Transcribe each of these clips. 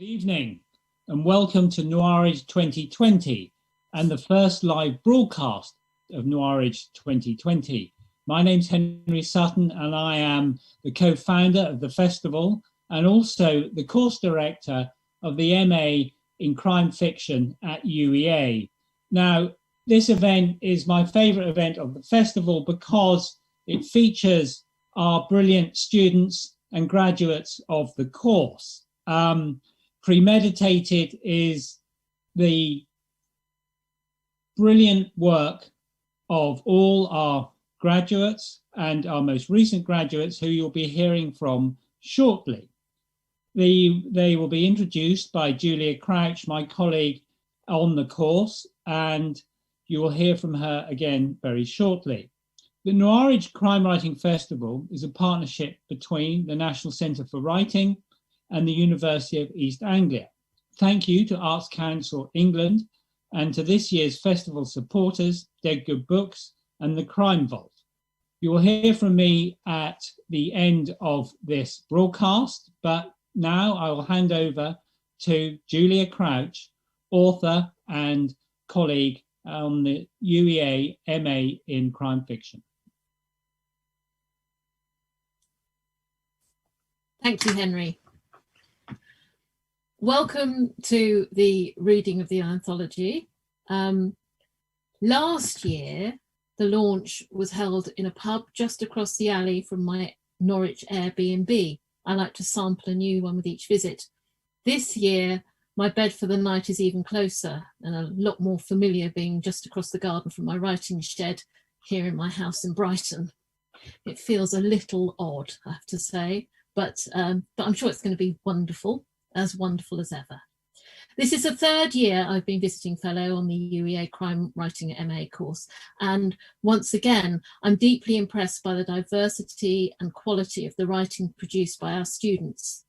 Evening and welcome to Noirwich 2020 and the first live broadcast of Noirwich 2020. My name's Henry Sutton and I am the co-founder of the festival and also the course director of the MA in crime fiction at UEA. Now, this event is my favourite event of the festival because it features our brilliant students and graduates of the course. Premeditated is the brilliant work of all our graduates and our most recent graduates who you'll be hearing from shortly. They will be introduced by Julia Crouch, my colleague on the course, and you will hear from her again very shortly. The Noirwich Crime Writing Festival is a partnership between the National Centre for Writing and the University of East Anglia. Thank you to Arts Council England and to this year's festival supporters, Dead Good Books and the Crime Vault. You will hear from me at the end of this broadcast, but now I will hand over to Julia Crouch, author and colleague on the UEA MA in crime fiction. Thank you, Henry. Welcome to the reading of the anthology. Last year, the launch was held in a pub just across the alley from my Norwich Airbnb. I like to sample a new one with each visit. This year, my bed for the night is even closer and a lot more familiar, being just across the garden from my writing shed here in my house in Brighton. It feels a little odd, I have to say, but I'm sure it's going to be wonderful as ever. This is the third year I've been visiting fellow on the UEA Crime Writing MA course, and once again I'm deeply impressed by the diversity and quality of the writing produced by our students.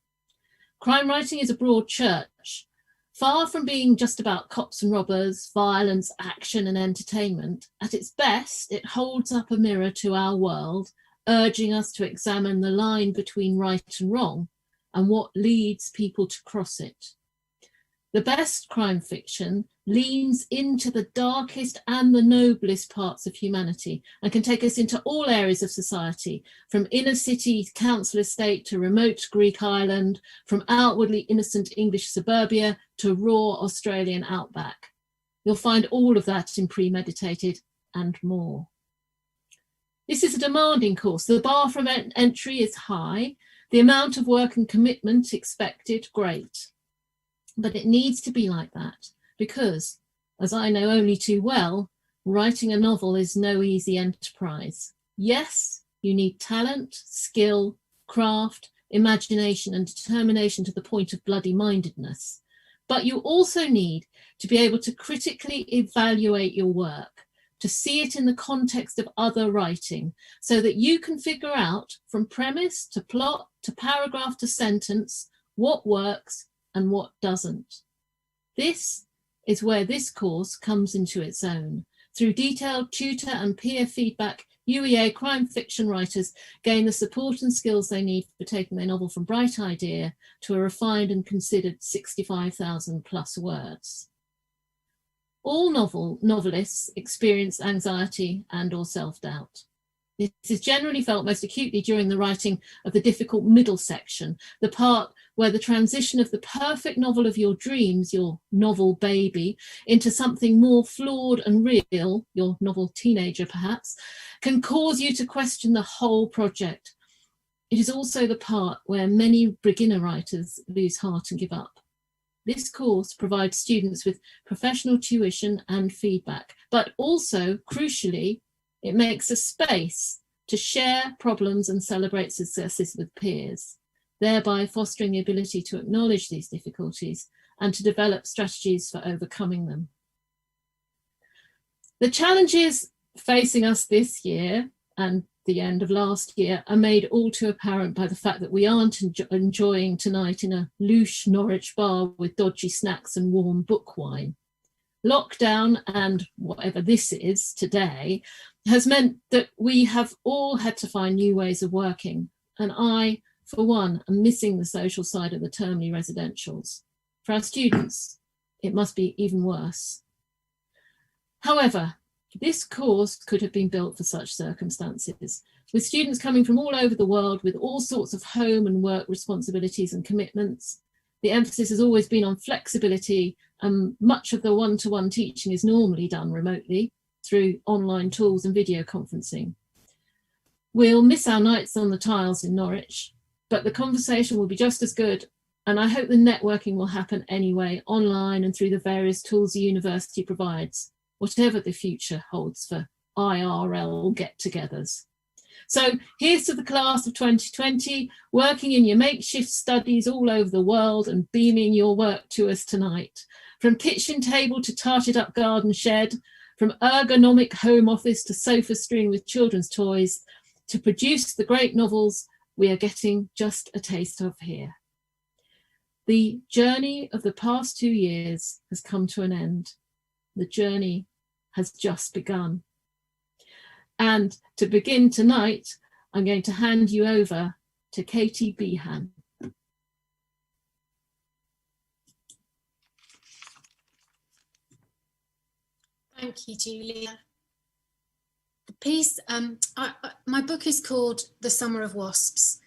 Crime writing is a broad church. Far from being just about cops and robbers, violence, action and entertainment, at its best it holds up a mirror to our world, urging us to examine the line between right and wrong and what leads people to cross it. The best crime fiction leans into the darkest and the noblest parts of humanity and can take us into all areas of society, from inner city council estate to remote Greek island, from outwardly innocent English suburbia to raw Australian outback. You'll find all of that in Premeditated and more. This is a demanding course. The bar for entry is high. The amount of work and commitment expected, great. But it needs to be like that because, as I know only too well, writing a novel is no easy enterprise. Yes, you need talent, skill, craft, imagination and determination to the point of bloody-mindedness. But you also need to be able to critically evaluate your work, to see it in the context of other writing so that you can figure out from premise to plot to paragraph to sentence what works and what doesn't. This is where this course comes into its own. Through detailed tutor and peer feedback, UEA crime fiction writers gain the support and skills they need for taking their novel from bright idea to a refined and considered 65,000 plus words. All novelists experience anxiety and or self-doubt. This is generally felt most acutely during the writing of the difficult middle section, the part where the transition of the perfect novel of your dreams, your novel baby, into something more flawed and real, your novel teenager perhaps, can cause you to question the whole project. It is also the part where many beginner writers lose heart and give up. This course provides students with professional tuition and feedback, but also, crucially, it makes a space to share problems and celebrate successes with peers, thereby fostering the ability to acknowledge these difficulties and to develop strategies for overcoming them. The challenges facing us this year and the end of last year are made all too apparent by the fact that we aren't enjoying tonight in a louche Norwich bar with dodgy snacks and warm book wine. Lockdown and whatever this is today has meant that we have all had to find new ways of working, and I, for one, am missing the social side of the termly residentials. For our students, it must be even worse. However, this course could have been built for such circumstances, with students coming from all over the world with all sorts of home and work responsibilities and commitments. The emphasis has always been on flexibility, and much of the one-to-one teaching is normally done remotely through online tools and video conferencing. We'll miss our nights on the tiles in Norwich, but the conversation will be just as good, and I hope the networking will happen anyway, online and through the various tools the university provides, whatever the future holds for IRL get-togethers. So here's to the class of 2020, working in your makeshift studies all over the world and beaming your work to us tonight. From kitchen table to tarted up garden shed, from ergonomic home office to sofa string with children's toys, to produce the great novels we are getting just a taste of here. The journey of the past 2 years has come to an end. The journey has just begun. And to begin tonight, I'm going to hand you over to Katie Behan. Thank you, Julia. The piece, my book is called The Summer of Wasps.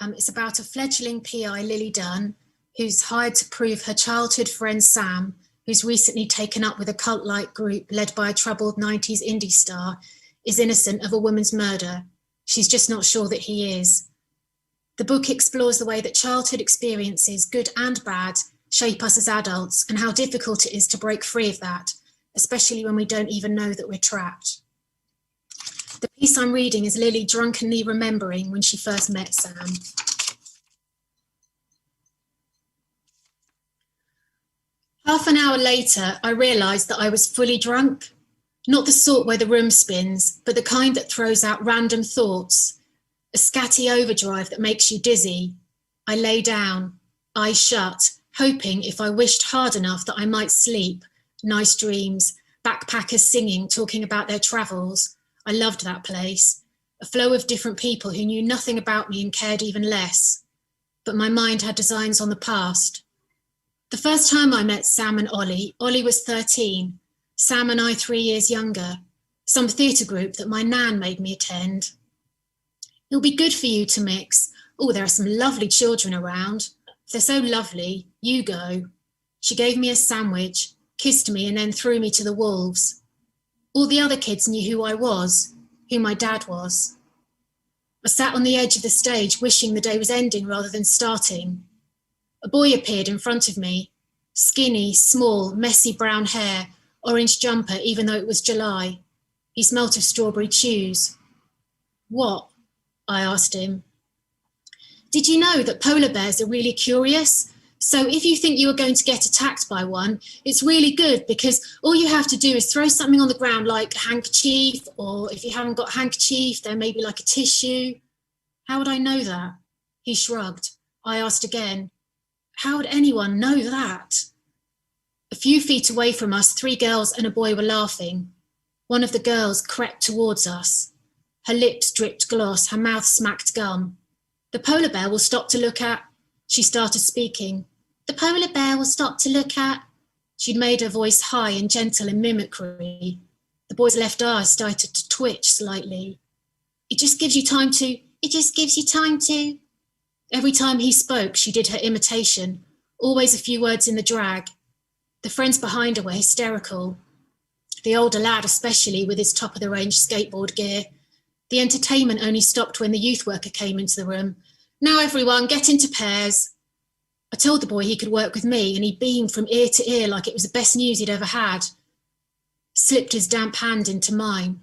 It's about a fledgling PI, Lily Dunn, who's hired to prove her childhood friend Sam, who's recently taken up with a cult-like group led by a troubled 90s indie star, is innocent of a woman's murder. She's just not sure that he is. The book explores the way that childhood experiences, good and bad, shape us as adults, and how difficult it is to break free of that, especially when we don't even know that we're trapped. The piece I'm reading is Lily drunkenly remembering when she first met Sam. Half an hour later, I realised that I was fully drunk. Not the sort where the room spins, but the kind that throws out random thoughts. A scatty overdrive that makes you dizzy. I lay down, eyes shut, hoping if I wished hard enough that I might sleep. Nice dreams, backpackers singing, talking about their travels. I loved that place. A flow of different people who knew nothing about me and cared even less. But my mind had designs on the past. The first time I met Sam and Ollie was 13. Sam and I 3 years younger. Some theatre group that my nan made me attend. It'll be good for you to mix. Oh, there are some lovely children around. If they're so lovely, you go. She gave me a sandwich, kissed me and then threw me to the wolves. All the other kids knew who I was, who my dad was. I sat on the edge of the stage wishing the day was ending rather than starting. A boy appeared in front of me, skinny, small, messy brown hair, orange jumper even though it was July. He smelt of strawberry chews. What? I asked him. Did you know that polar bears are really curious? So if you think you are going to get attacked by one, it's really good because all you have to do is throw something on the ground like a handkerchief, or if you haven't got a handkerchief, then maybe like a tissue. How would I know that? He shrugged. I asked again. How would anyone know that? A few feet away from us, 3 girls and a boy were laughing. One of the girls crept towards us. Her lips dripped gloss, her mouth smacked gum. The polar bear will stop to look at... She started speaking. The polar bear will stop to look at... She'd made her voice high and gentle in mimicry. The boy's left eye started to twitch slightly. It just gives you time to... It just gives you time to... Every time he spoke, she did her imitation, always a few words in the drag. The friends behind her were hysterical. The older lad especially, with his top-of-the-range skateboard gear. The entertainment only stopped when the youth worker came into the room. Now everyone, get into pairs. I told the boy he could work with me, and he beamed from ear to ear like it was the best news he'd ever had. Slipped his damp hand into mine.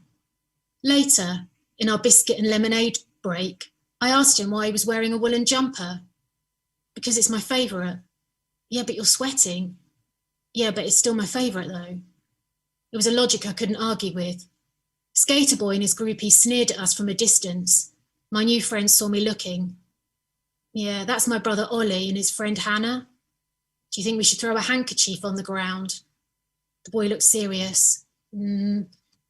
Later, in our biscuit and lemonade break, I asked him why he was wearing a woolen jumper. Because it's my favourite. Yeah, but you're sweating. Yeah, but it's still my favourite though. It was a logic I couldn't argue with. Skater boy and his groupie sneered at us from a distance. My new friends saw me looking. Yeah, that's my brother Ollie and his friend Hannah. Do you think we should throw a handkerchief on the ground? The boy looked serious. It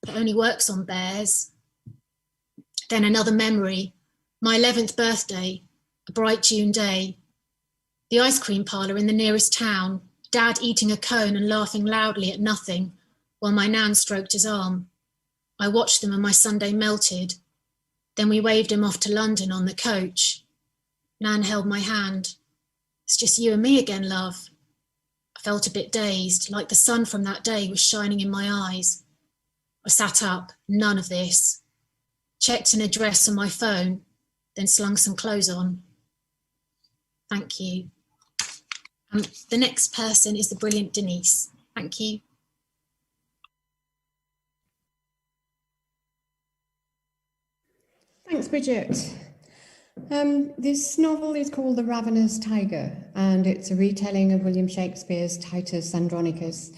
only works on bears. Then another memory. My 11th birthday, a bright June day. The ice cream parlour in the nearest town, Dad eating a cone and laughing loudly at nothing, while my Nan stroked his arm. I watched them and my Sunday melted. Then we waved him off to London on the coach. Nan held my hand. It's just you and me again, love. I felt a bit dazed, like the sun from that day was shining in my eyes. I sat up, none of this. Checked an address on my phone, then slung some clothes on. Thank you. The next person is the brilliant Denise. Thank you. Thanks, Bridget. This novel is called The Ravenous Tiger, and it's a retelling of William Shakespeare's Titus Andronicus,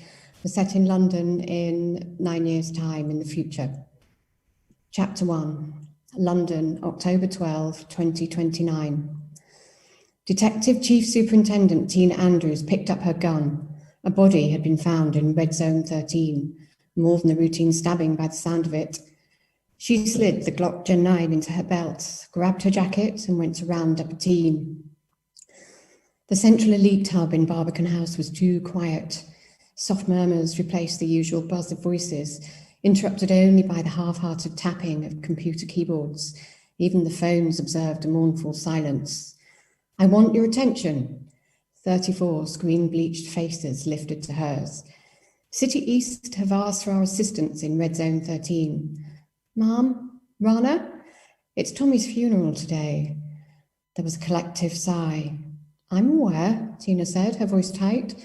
set in London in 9 years' time in the future. Chapter 1, London, October 12, 2029. Detective Chief Superintendent Tina Andrews picked up her gun. A body had been found in Red Zone 13, more than a routine stabbing by the sound of it. She slid the Glock Gen 9 into her belt, grabbed her jacket and went to round up a team. The central elite hub in Barbican House was too quiet. Soft murmurs replaced the usual buzz of voices, interrupted only by the half-hearted tapping of computer keyboards. Even the phones observed a mournful silence. I want your attention. 34 screen-bleached faces lifted to hers. City East have asked for our assistance in Red Zone 13. Mom? Rana? It's Tommy's funeral today. There was a collective sigh. I'm aware, Tina said, her voice tight,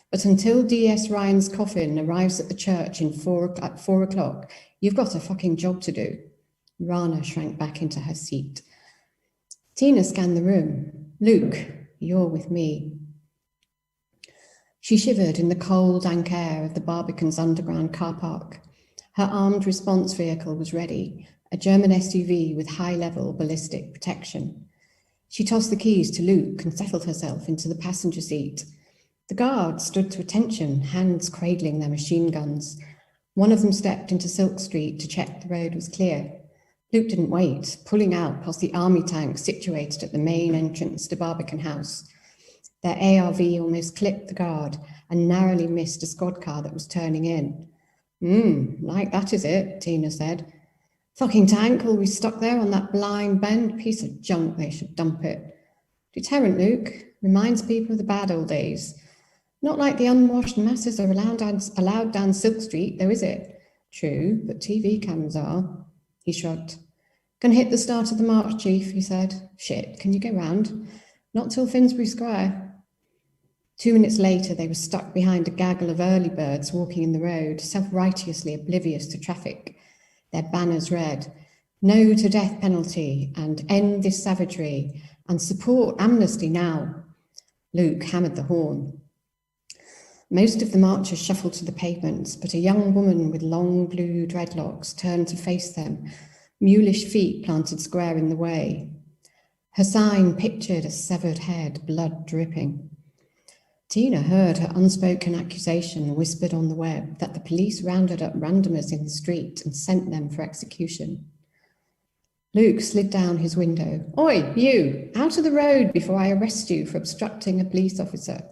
but until D.S. Ryan's coffin arrives at the church at 4 o'clock, you've got a fucking job to do. Rana shrank back into her seat. Tina scanned the room. Luke, you're with me. She shivered in the cold, dank air of the Barbican's underground car park. Her armed response vehicle was ready, a German SUV with high-level ballistic protection. She tossed the keys to Luke and settled herself into the passenger seat. The guards stood to attention, hands cradling their machine guns. One of them stepped into Silk Street to check the road was clear. Luke didn't wait, pulling out past the army tank situated at the main entrance to Barbican House. Their ARV almost clipped the guard and narrowly missed a squad car that was turning in. Like that is it, Tina said. Fucking tank, always stuck there on that blind bend. Piece of junk, they should dump it. Deterrent, Luke. Reminds people of the bad old days. Not like the unwashed masses are allowed down Silk Street, though, is it? True, but TV cameras are. He shrugged. Gonna hit the start of the march, Chief, he said. Shit, can you go round? Not till Finsbury Square. 2 minutes later, they were stuck behind a gaggle of early birds walking in the road, self-righteously oblivious to traffic. Their banners read, "No to death penalty," and "End this savagery," and "Support amnesty now." Luke hammered the horn. Most of the marchers shuffled to the pavements, but a young woman with long blue dreadlocks turned to face them, mulish feet planted square in the way. Her sign pictured a severed head, blood dripping. Tina heard her unspoken accusation whispered on the web that the police rounded up randomers in the street and sent them for execution. Luke slid down his window. Oi, you, out of the road before I arrest you for obstructing a police officer.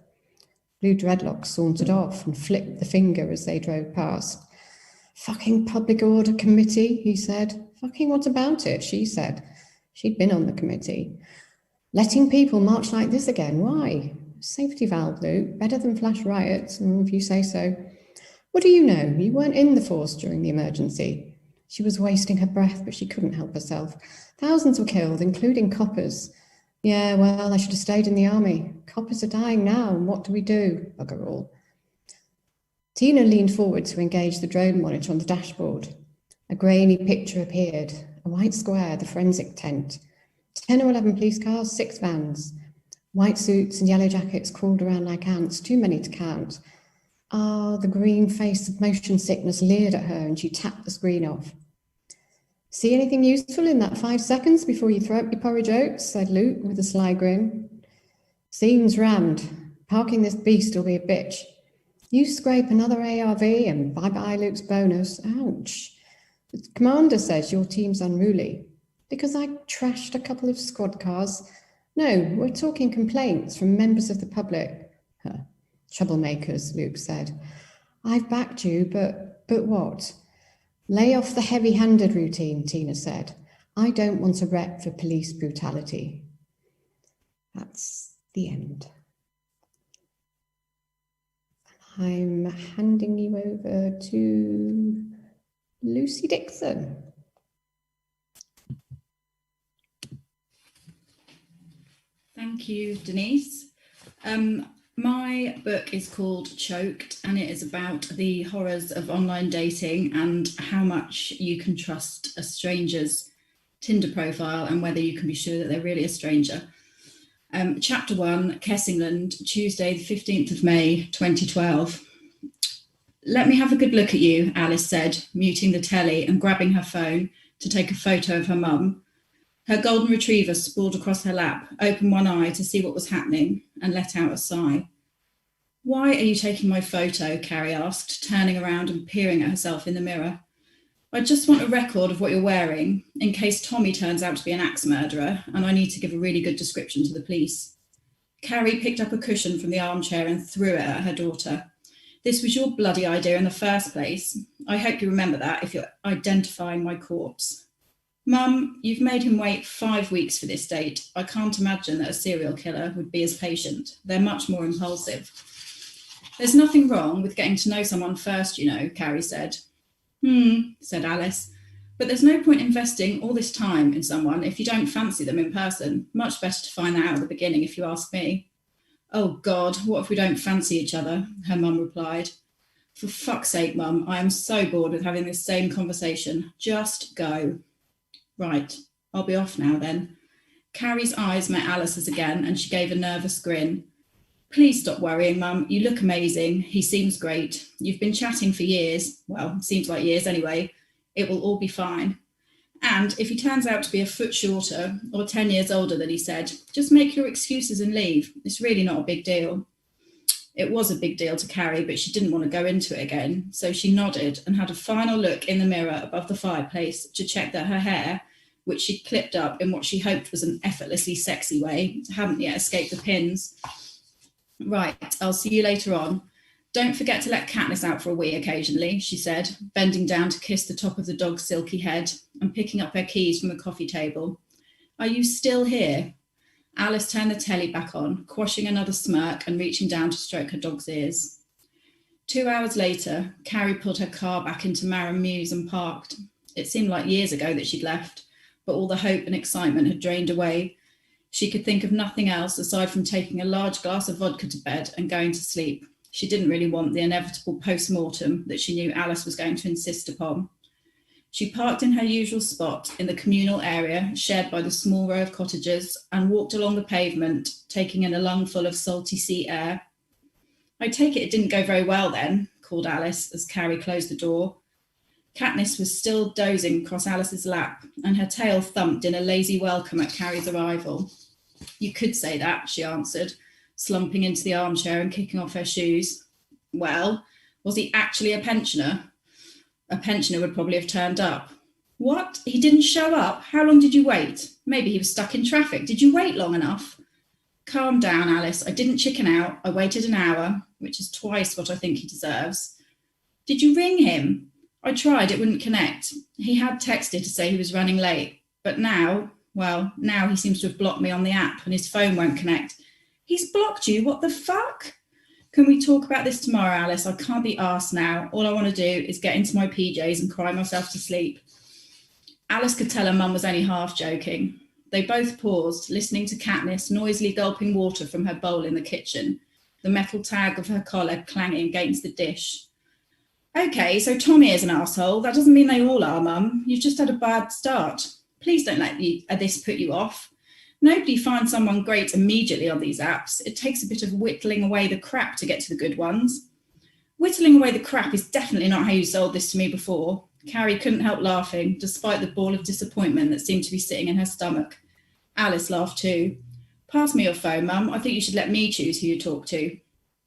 Blue dreadlocks sauntered off and flipped the finger as they drove past. Fucking public order committee, he said. Fucking what about it, she said. She'd been on the committee. Letting people march like this again, why? Safety valve, Luke, better than flash riots, if you say so. What do you know? You weren't in the force during the emergency. She was wasting her breath, but she couldn't help herself. Thousands were killed, including coppers. Yeah, well, I should have stayed in the army. Coppers are dying now, and what do we do? Bugger all. Tina leaned forward to engage the drone monitor on the dashboard. A grainy picture appeared. A white square, the forensic tent. 10 or 11 police cars, 6 vans. White suits and yellow jackets crawled around like ants, too many to count. The green face of motion sickness leered at her and she tapped the screen off. See anything useful in that 5 seconds before you throw up your porridge oats? Said Luke with a sly grin. Scene's rammed. Parking this beast will be a bitch. You scrape another ARV and bye-bye Luke's bonus. Ouch. The commander says your team's unruly. Because I trashed a couple of squad cars. No, we're talking complaints from members of the public. Troublemakers, Luke said. I've backed you, but what? Lay off the heavy-handed routine, Tina said. I don't want a rep for police brutality. That's the end. I'm handing you over to Lucy Dixon. Thank you, Denise. My book is called Choked, and it is about the horrors of online dating and how much you can trust a stranger's Tinder profile and whether you can be sure that they're really a stranger. Chapter 1, Kessingland, Tuesday, the 15th of May, 2012. Let me have a good look at you, Alice said, muting the telly and grabbing her phone to take a photo of her mum. Her golden retriever sprawled across her lap, opened one eye to see what was happening, and let out a sigh. Why are you taking my photo? Carrie asked, turning around and peering at herself in the mirror. I just want a record of what you're wearing, in case Tommy turns out to be an axe murderer, and I need to give a really good description to the police. Carrie picked up a cushion from the armchair and threw it at her daughter. This was your bloody idea in the first place. I hope you remember that if you're identifying my corpse. Mum, you've made him wait 5 weeks for this date. I can't imagine that a serial killer would be as patient. They're much more impulsive. There's nothing wrong with getting to know someone first, you know, Carrie said. Said Alice. But there's no point investing all this time in someone if you don't fancy them in person. Much better to find that out at the beginning, if you ask me. Oh, God, what if we don't fancy each other? Her mum replied. For fuck's sake, Mum, I am so bored with having this same conversation. Just go. Right, I'll be off now then. Carrie's eyes met Alice's again and she gave a nervous grin. Please stop worrying, Mum. You look amazing. He seems great. You've been chatting for years. Well, seems like years anyway. It will all be fine. And if he turns out to be a foot shorter or 10 years older than he said, just make your excuses and leave. It's really not a big deal. It was a big deal to Carrie, but she didn't want to go into it again. So she nodded and had a final look in the mirror above the fireplace to check that her hair, which she'd clipped up in what she hoped was an effortlessly sexy way, hadn't yet escaped the pins. Right, I'll see you later on. Don't forget to let Katniss out for a wee occasionally, she said, bending down to kiss the top of the dog's silky head and picking up her keys from the coffee table. Are you still here? Alice turned the telly back on, quashing another smirk and reaching down to stroke her dog's ears. 2 hours later, Carrie pulled her car back into Marham Mews and parked. It seemed like years ago that she'd left, but all the hope and excitement had drained away. She could think of nothing else aside from taking a large glass of vodka to bed and going to sleep. She didn't really want the inevitable post-mortem that she knew Alice was going to insist upon. She parked in her usual spot in the communal area shared by the small row of cottages and walked along the pavement, taking in a lungful of salty sea air. I take it didn't go very well then, called Alice as Carrie closed the door. Katniss was still dozing across Alice's lap and her tail thumped in a lazy welcome at Carrie's arrival. You could say that, she answered, slumping into the armchair and kicking off her shoes. Well, was he actually a pensioner? A pensioner would probably have turned up. What? He didn't show up? How long did you wait? Maybe he was stuck in traffic. Did you wait long enough? Calm down, Alice. I didn't chicken out. I waited an hour, which is twice what I think he deserves. Did you ring him? I tried. It wouldn't connect. He had texted to say he was running late. But now he seems to have blocked me on the app and his phone won't connect. He's blocked you? What the fuck? Can we talk about this tomorrow, Alice? I can't be arsed now. All I want to do is get into my PJs and cry myself to sleep. Alice could tell her mum was only half joking. They both paused, listening to Katniss noisily gulping water from her bowl in the kitchen, the metal tag of her collar clanging against the dish. Okay, so Tommy is an arsehole. That doesn't mean they all are, Mum. You've just had a bad start. Please don't let this put you off. Nobody finds someone great immediately on these apps. It takes a bit of whittling away the crap to get to the good ones. Whittling away the crap is definitely not how you sold this to me before. Carrie couldn't help laughing, despite the ball of disappointment that seemed to be sitting in her stomach. Alice laughed too. Pass me your phone, Mum. I think you should let me choose who you talk to.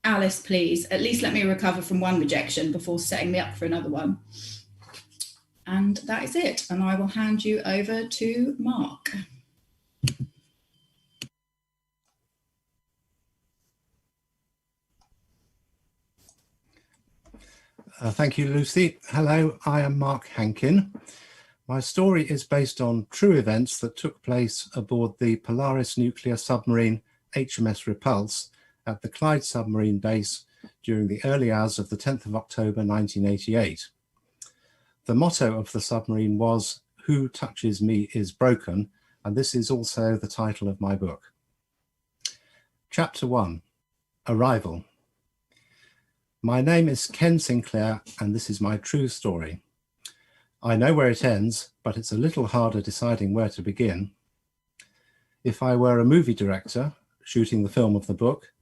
Alice, please. At least let me recover from one rejection before setting me up for another one. And that is it. And I will hand you over to Mark. Thank you, Lucy. Hello, I am Mark Hankin. My story is based on true events that took place aboard the Polaris nuclear submarine HMS Repulse at the Clyde submarine base during the early hours of the 10th of October 1988. The motto of the submarine was, "Who touches me is broken," and this is also the title of my book. Chapter 1, Arrival. My name is Ken Sinclair, and this is my true story. I know where it ends, but it's a little harder deciding where to begin. If I were a movie director shooting the film of the book,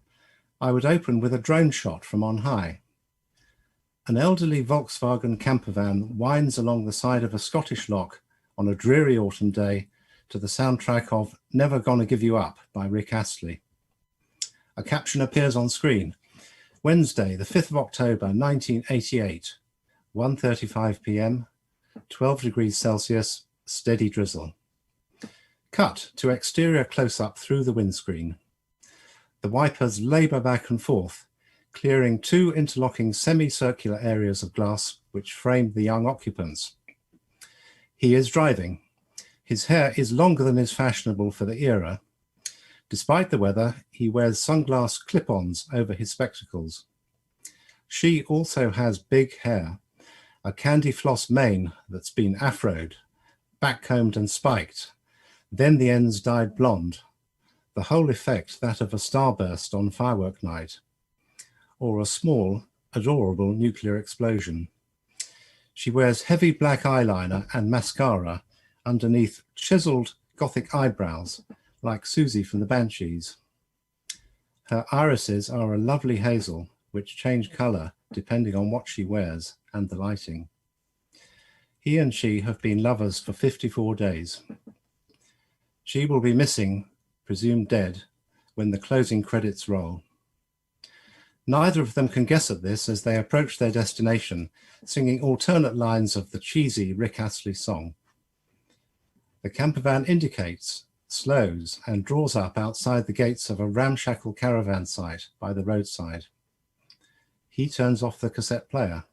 I would open with a drone shot from on high. An elderly Volkswagen campervan winds along the side of a Scottish loch on a dreary autumn day to the soundtrack of Never Gonna Give You Up by Rick Astley. A caption appears on screen. Wednesday, the 5th of October, 1988, 1:35 p.m, 12 degrees Celsius, steady drizzle. Cut to exterior close-up through the windscreen. The wipers labour back and forth, clearing two interlocking semicircular areas of glass which frame the young occupants. He is driving. His hair is longer than is fashionable for the era. Despite the weather, he wears sunglass clip-ons over his spectacles. She also has big hair, a candy floss mane that's been afroed, backcombed and spiked, then the ends dyed blonde, the whole effect that of a starburst on firework night, or a small, adorable nuclear explosion. She wears heavy black eyeliner and mascara underneath chiseled Gothic eyebrows, like Susie from the Banshees. Her irises are a lovely hazel, which change colour depending on what she wears and the lighting. He and she have been lovers for 54 days. She will be missing, presumed dead, when the closing credits roll. Neither of them can guess at this as they approach their destination, singing alternate lines of the cheesy Rick Astley song. The campervan indicates, slows, and draws up outside the gates of a ramshackle caravan site by the roadside. He turns off the cassette player.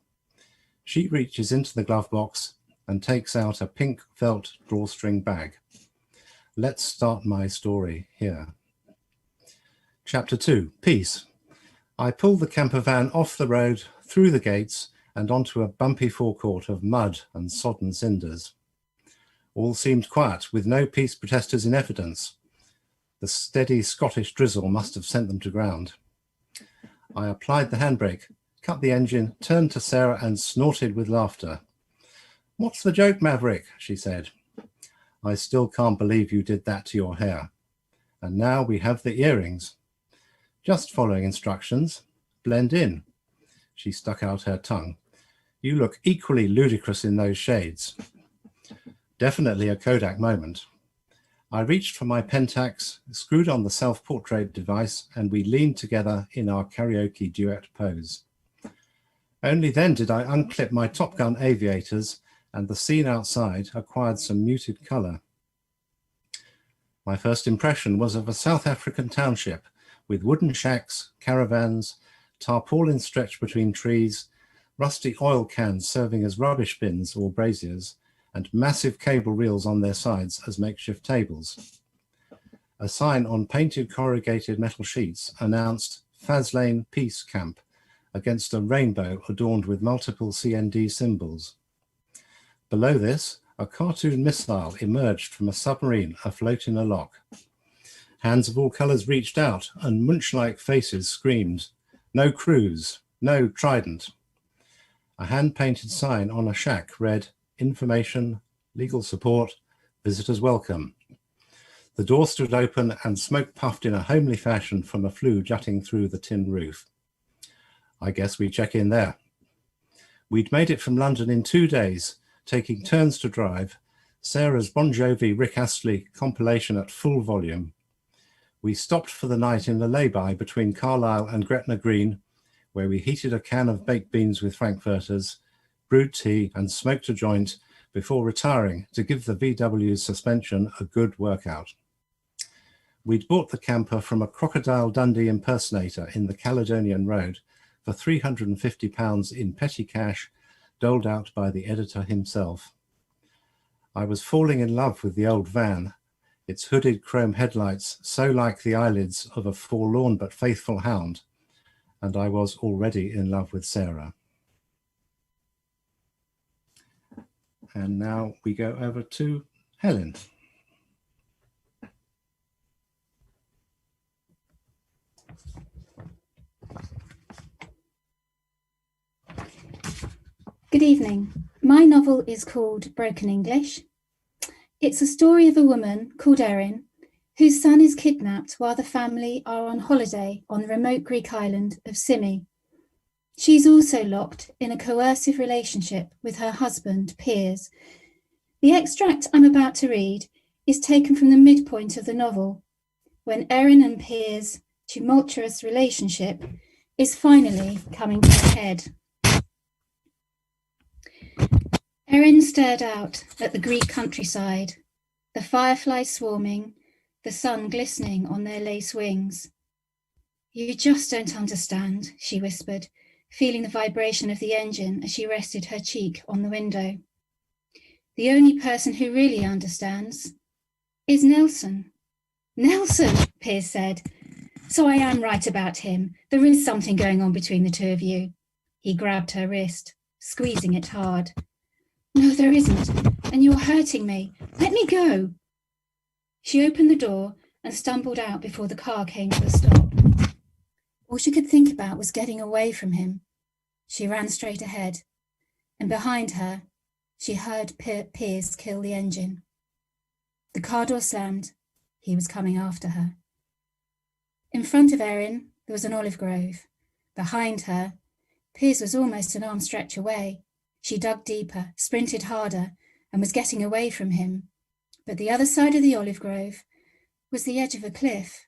She reaches into the glove box and takes out a pink felt drawstring bag. Let's start my story here. Chapter 2, Peace. I pull the campervan off the road, through the gates, and onto a bumpy forecourt of mud and sodden cinders. All seemed quiet, with no peace protesters in evidence. The steady Scottish drizzle must have sent them to ground. I applied the handbrake, cut the engine, turned to Sarah and snorted with laughter. "What's the joke, Maverick?" she said. "I still can't believe you did that to your hair. And now we have the earrings. Just following instructions. Blend in." She stuck out her tongue. "You look equally ludicrous in those shades." Definitely a Kodak moment. I reached for my Pentax, screwed on the self-portrait device, and we leaned together in our karaoke duet pose. Only then did I unclip my Top Gun aviators, and the scene outside acquired some muted colour. My first impression was of a South African township with wooden shacks, caravans, tarpaulins stretched between trees, rusty oil cans serving as rubbish bins or braziers, and massive cable reels on their sides as makeshift tables. A sign on painted corrugated metal sheets announced Faslane Peace Camp against a rainbow adorned with multiple CND symbols. Below this, a cartoon missile emerged from a submarine afloat in a loch. Hands of all colours reached out and Munch-like faces screamed, "No cruise, no Trident." A hand-painted sign on a shack read, "Information, legal support, visitors welcome." The door stood open and smoke puffed in a homely fashion from a flue jutting through the tin roof. I guess we check in there. We'd made it from London in 2 days, taking turns to drive, Sarah's Bon Jovi Rick Astley compilation at full volume. We stopped for the night in the lay-by between Carlisle and Gretna Green, where we heated a can of baked beans with frankfurters, brewed tea and smoked a joint before retiring to give the VW's suspension a good workout. We'd bought the camper from a Crocodile Dundee impersonator in the Caledonian Road for £350 in petty cash, doled out by the editor himself. I was falling in love with the old van, its hooded chrome headlights so like the eyelids of a forlorn but faithful hound, and I was already in love with Sarah. And now we go over to Helen. Good evening. My novel is called Broken English. It's a story of a woman called Erin, whose son is kidnapped while the family are on holiday on the remote Greek island of Symi. She's also locked in a coercive relationship with her husband, Piers. The extract I'm about to read is taken from the midpoint of the novel, when Erin and Piers' tumultuous relationship is finally coming to a head. Erin stared out at the Greek countryside, the fireflies swarming, the sun glistening on their lace wings. "You just don't understand," she whispered, feeling the vibration of the engine as she rested her cheek on the window. "The only person who really understands is Nelson." "Nelson," Piers said. "So I am right about him. There is something going on between the two of you." He grabbed her wrist, squeezing it hard. "No, there isn't, and you're hurting me. Let me go." She opened the door and stumbled out before the car came to a stop. All she could think about was getting away from him. She ran straight ahead, and behind her, she heard Piers kill the engine. The car door slammed. He was coming after her. In front of Erin, there was an olive grove. Behind her, Piers was almost an arm's stretch away. She dug deeper, sprinted harder, and was getting away from him. But the other side of the olive grove was the edge of a cliff.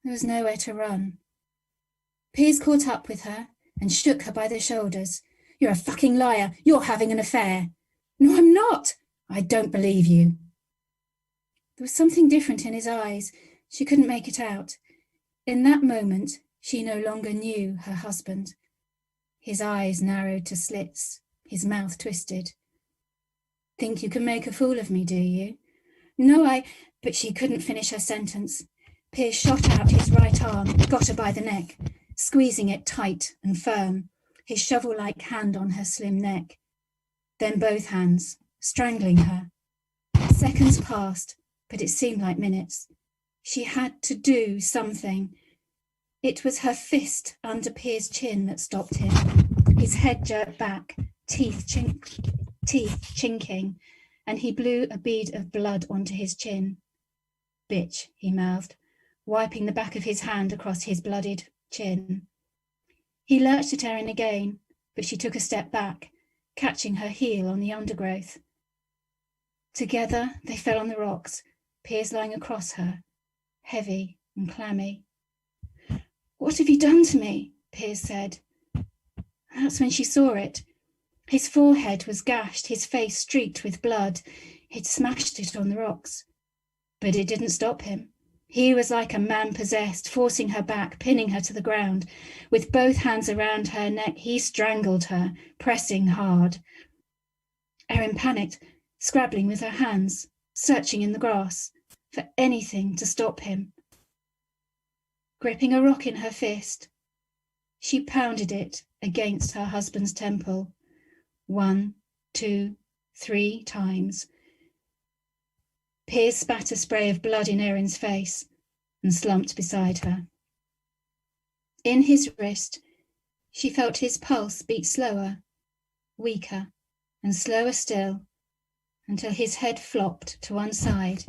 There was nowhere to run. Piers caught up with her and shook her by the shoulders. "You're a fucking liar. You're having an affair." "No, I'm not." "I don't believe you." There was something different in his eyes. She couldn't make it out. In that moment, she no longer knew her husband. His eyes narrowed to slits, his mouth twisted. "Think you can make a fool of me, do you?" "No, But she couldn't finish her sentence. Piers shot out his right arm, got her by the neck, squeezing it tight and firm, his shovel-like hand on her slim neck. Then both hands, strangling her. Seconds passed, but it seemed like minutes. She had to do something. It was her fist under Piers' chin that stopped him. His head jerked back, teeth chinking, and he blew a bead of blood onto his chin. "Bitch," he mouthed, wiping the back of his hand across his bloodied chin. He lurched at Erin again, but she took a step back, catching her heel on the undergrowth. Together they fell on the rocks, Piers lying across her, heavy and clammy. "What have you done to me?" Piers said. That's when she saw it. His forehead was gashed, his face streaked with blood. He'd smashed it on the rocks. But it didn't stop him. He was like a man possessed, forcing her back, pinning her to the ground. With both hands around her neck, he strangled her, pressing hard. Erin panicked, scrabbling with her hands, searching in the grass for anything to stop him. Gripping a rock in her fist, she pounded it against her husband's temple. 1, 2, 3 times. Piers spat a spray of blood in Erin's face and slumped beside her. In his wrist, she felt his pulse beat slower, weaker, and slower still, until his head flopped to one side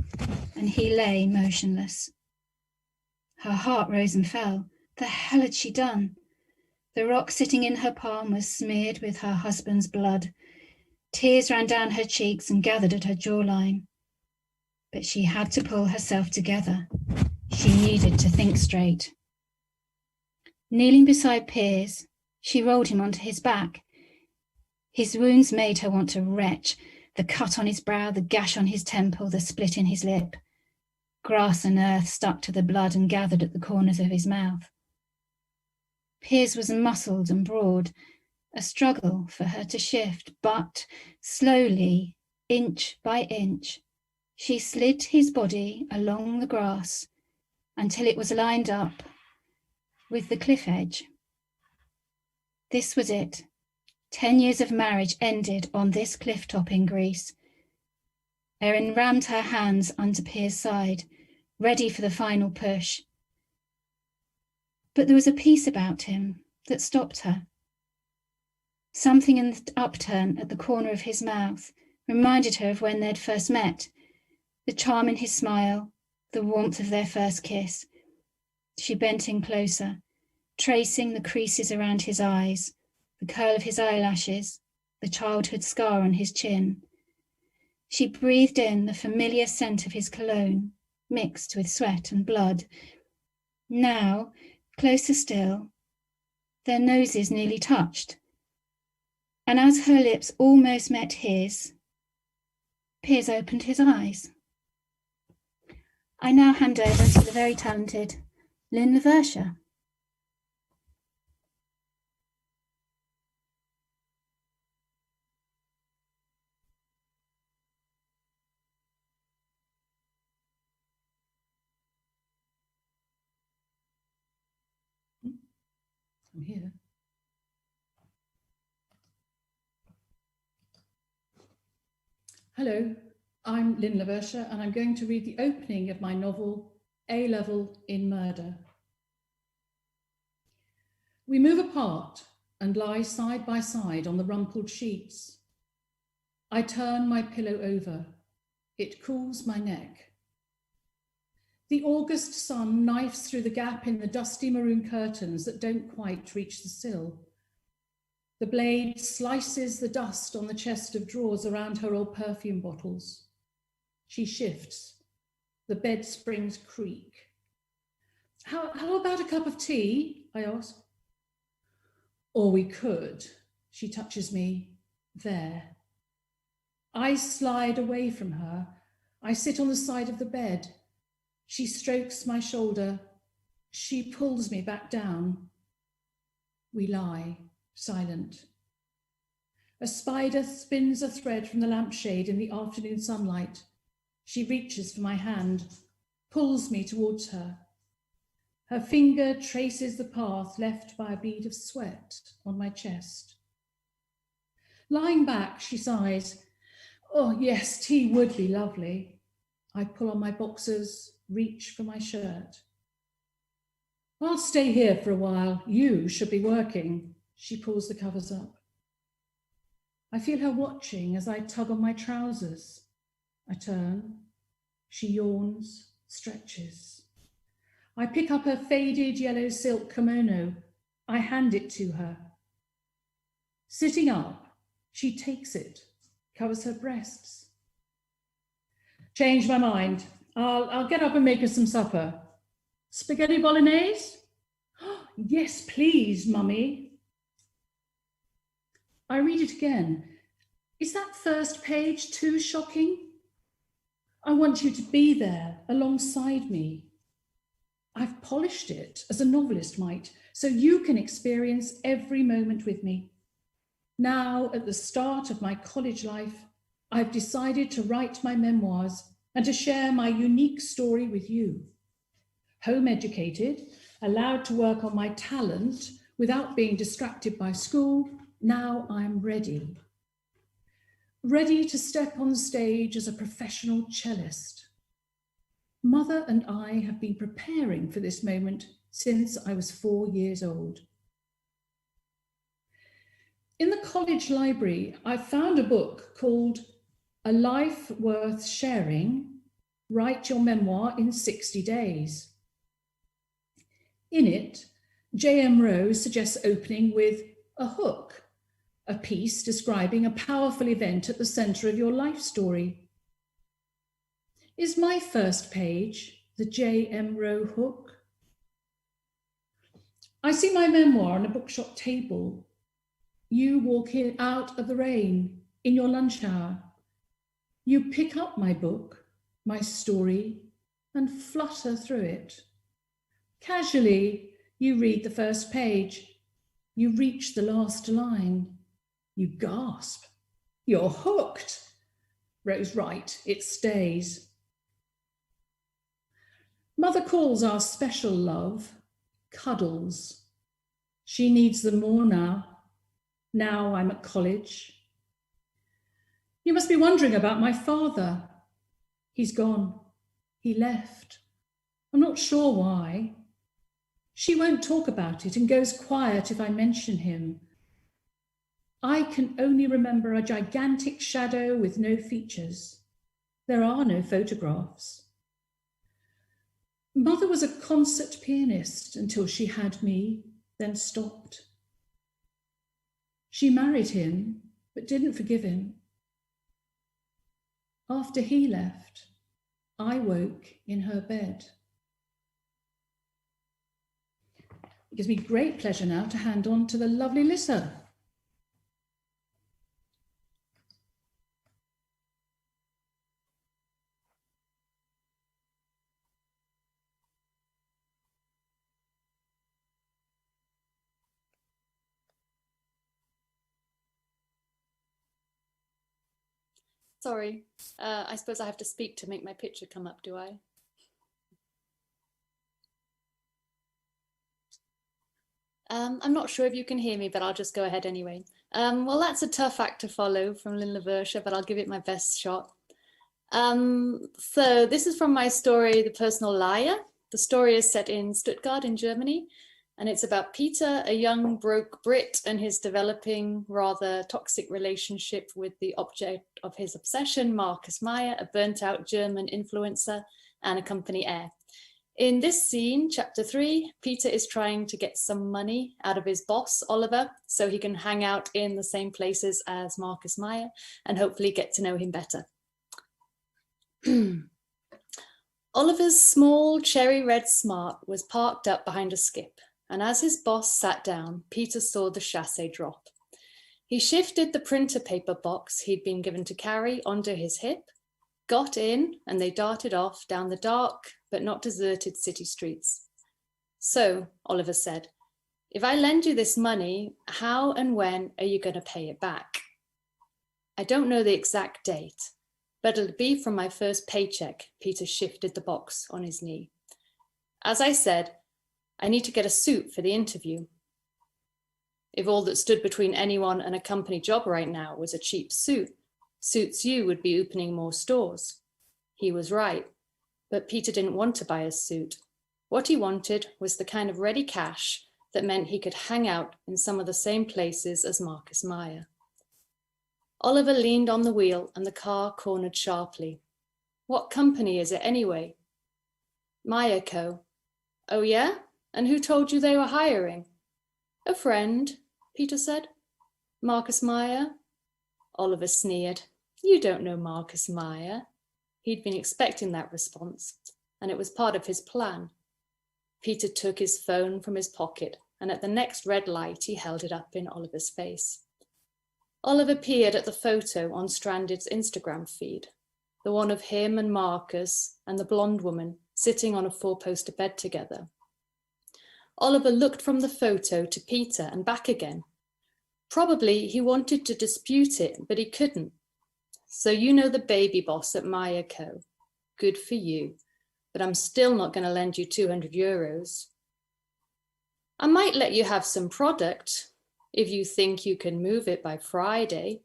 and he lay motionless. Her heart rose and fell. The hell had she done? The rock sitting in her palm was smeared with her husband's blood. Tears ran down her cheeks and gathered at her jawline. But she had to pull herself together. She needed to think straight. Kneeling beside Piers, she rolled him onto his back. His wounds made her want to retch, the cut on his brow, the gash on his temple, the split in his lip. Grass and earth stuck to the blood and gathered at the corners of his mouth. Piers was muscled and broad, a struggle for her to shift, but slowly, inch by inch, she slid his body along the grass until it was lined up with the cliff edge. This was it. 10 years of marriage ended on this cliff top in Greece. Erin rammed her hands under Piers' side, ready for the final push. But there was a piece about him that stopped her. Something in the upturn at the corner of his mouth reminded her of when they'd first met, the charm in his smile, the warmth of their first kiss. She bent in closer, tracing the creases around his eyes, the curl of his eyelashes, the childhood scar on his chin. She breathed in the familiar scent of his cologne, mixed with sweat and blood. Now, closer still, their noses nearly touched. And as her lips almost met his, Piers opened his eyes. I now hand over to the very talented Lynn Lavercher. I'm here. Hello, I'm Lynn Lavercher, and I'm going to read the opening of my novel, A-Level in Murder. We move apart and lie side by side on the rumpled sheets. I turn my pillow over. It cools my neck. The August sun knifes through the gap in the dusty maroon curtains that don't quite reach the sill. The blade slices the dust on the chest of drawers around her old perfume bottles. She shifts. The bed springs creak. How about a cup of tea? I ask. Or we could. She touches me. There. I slide away from her. I sit on the side of the bed. She strokes my shoulder. She pulls me back down. We lie, silent. A spider spins a thread from the lampshade in the afternoon sunlight. She reaches for my hand, pulls me towards her. Her finger traces the path left by a bead of sweat on my chest. Lying back, she sighs. Oh, yes, tea would be lovely. I pull on my boxers, reach for my shirt. I'll stay here for a while. You should be working. She pulls the covers up. I feel her watching as I tug on my trousers. I turn. She yawns, stretches. I pick up her faded yellow silk kimono. I hand it to her. Sitting up, she takes it, covers her breasts. Change my mind. I'll get up and make her some supper. Spaghetti bolognese? Yes, please, Mummy. I read it again. Is that first page too shocking? I want you to be there alongside me. I've polished it as a novelist might, so you can experience every moment with me. Now, at the start of my college life, I've decided to write my memoirs and to share my unique story with you. Home educated, allowed to work on my talent without being distracted by school, now I'm ready. Ready to step on stage as a professional cellist. Mother and I have been preparing for this moment since I was 4 years old. In the college library, I found a book called A Life Worth Sharing, Write Your Memoir in 60 Days. In it, J.M. Rowe suggests opening with a hook, a piece describing a powerful event at the centre of your life story. Is my first page the J.M. Rowe hook? I see my memoir on a bookshop table. You walk out of the rain in your lunch hour. You pick up my book, my story, and flutter through it. Casually, you read the first page, You reach the last line. You gasp. You're hooked. Rose right, it stays. Mother calls our special love cuddles. She needs them more now. Now I'm at college. You must be wondering about my father. He's gone. He left. I'm not sure why. She won't talk about it and goes quiet if I mention him. I can only remember a gigantic shadow with no features. There are no photographs. Mother was a concert pianist until she had me, then stopped. She married him, but didn't forgive him. After he left, I woke in her bed. It gives me great pleasure now to hand on to the lovely Lissa. Sorry, I suppose I have to speak to make my picture come up, do I? I'm not sure if you can hear me, but I'll just go ahead anyway. Well, that's a tough act to follow from Lynn Lavercher, but I'll give it my best shot. So this is from my story, The Personal Liar. The story is set in Stuttgart in Germany, and it's about Peter, a young broke Brit, and his developing rather toxic relationship with the object of his obsession, Marcus Meyer, a burnt-out German influencer and a company heir. In this scene, chapter 3, Peter is trying to get some money out of his boss, Oliver, so he can hang out in the same places as Marcus Meyer and hopefully get to know him better. Oliver's small cherry red Smart was parked up behind a skip, and as his boss sat down, Peter saw the chassis drop. He shifted the printer paper box he'd been given to carry onto his hip, got in, and they darted off down the dark but not deserted city streets. So, Oliver said, if I lend you this money, how and when are you going to pay it back? I don't know the exact date, but it'll be from my first paycheck. Peter shifted the box on his knee. As I said, I need to get a suit for the interview. If all that stood between anyone and a company job right now was a cheap suit, Suits You would be opening more stores. He was right, but Peter didn't want to buy a suit. What he wanted was the kind of ready cash that meant he could hang out in some of the same places as Marcus Meyer. Oliver leaned on the wheel and the car cornered sharply. What company is it anyway? Meyer Co. Oh yeah? And who told you they were hiring? A friend, Peter said. Marcus Meyer? Oliver sneered. You don't know Marcus Meyer. He'd been expecting that response, and it was part of his plan. Peter took his phone from his pocket, and at the next red light, he held it up in Oliver's face. Oliver peered at the photo on Stranded's Instagram feed, the one of him and Marcus and the blonde woman sitting on a four-poster bed together. Oliver looked from the photo to Peter and back again. Probably he wanted to dispute it, but he couldn't. So you know the baby boss at Meyer Co. Good for you, but I'm still not going to lend you 200 euros. I might let you have some product if you think you can move it by Friday.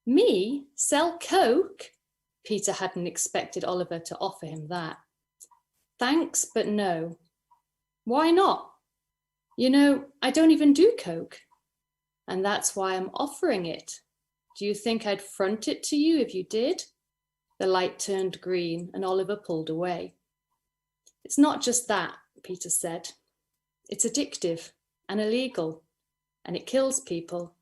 Me? Sell Coke? Peter hadn't expected Oliver to offer him that. Thanks, but no. Why not? You know, I don't even do Coke. And that's why I'm offering it. Do you think I'd front it to you if you did? The light turned green and Oliver pulled away. It's not just that, Peter said. It's addictive and illegal, and it kills people.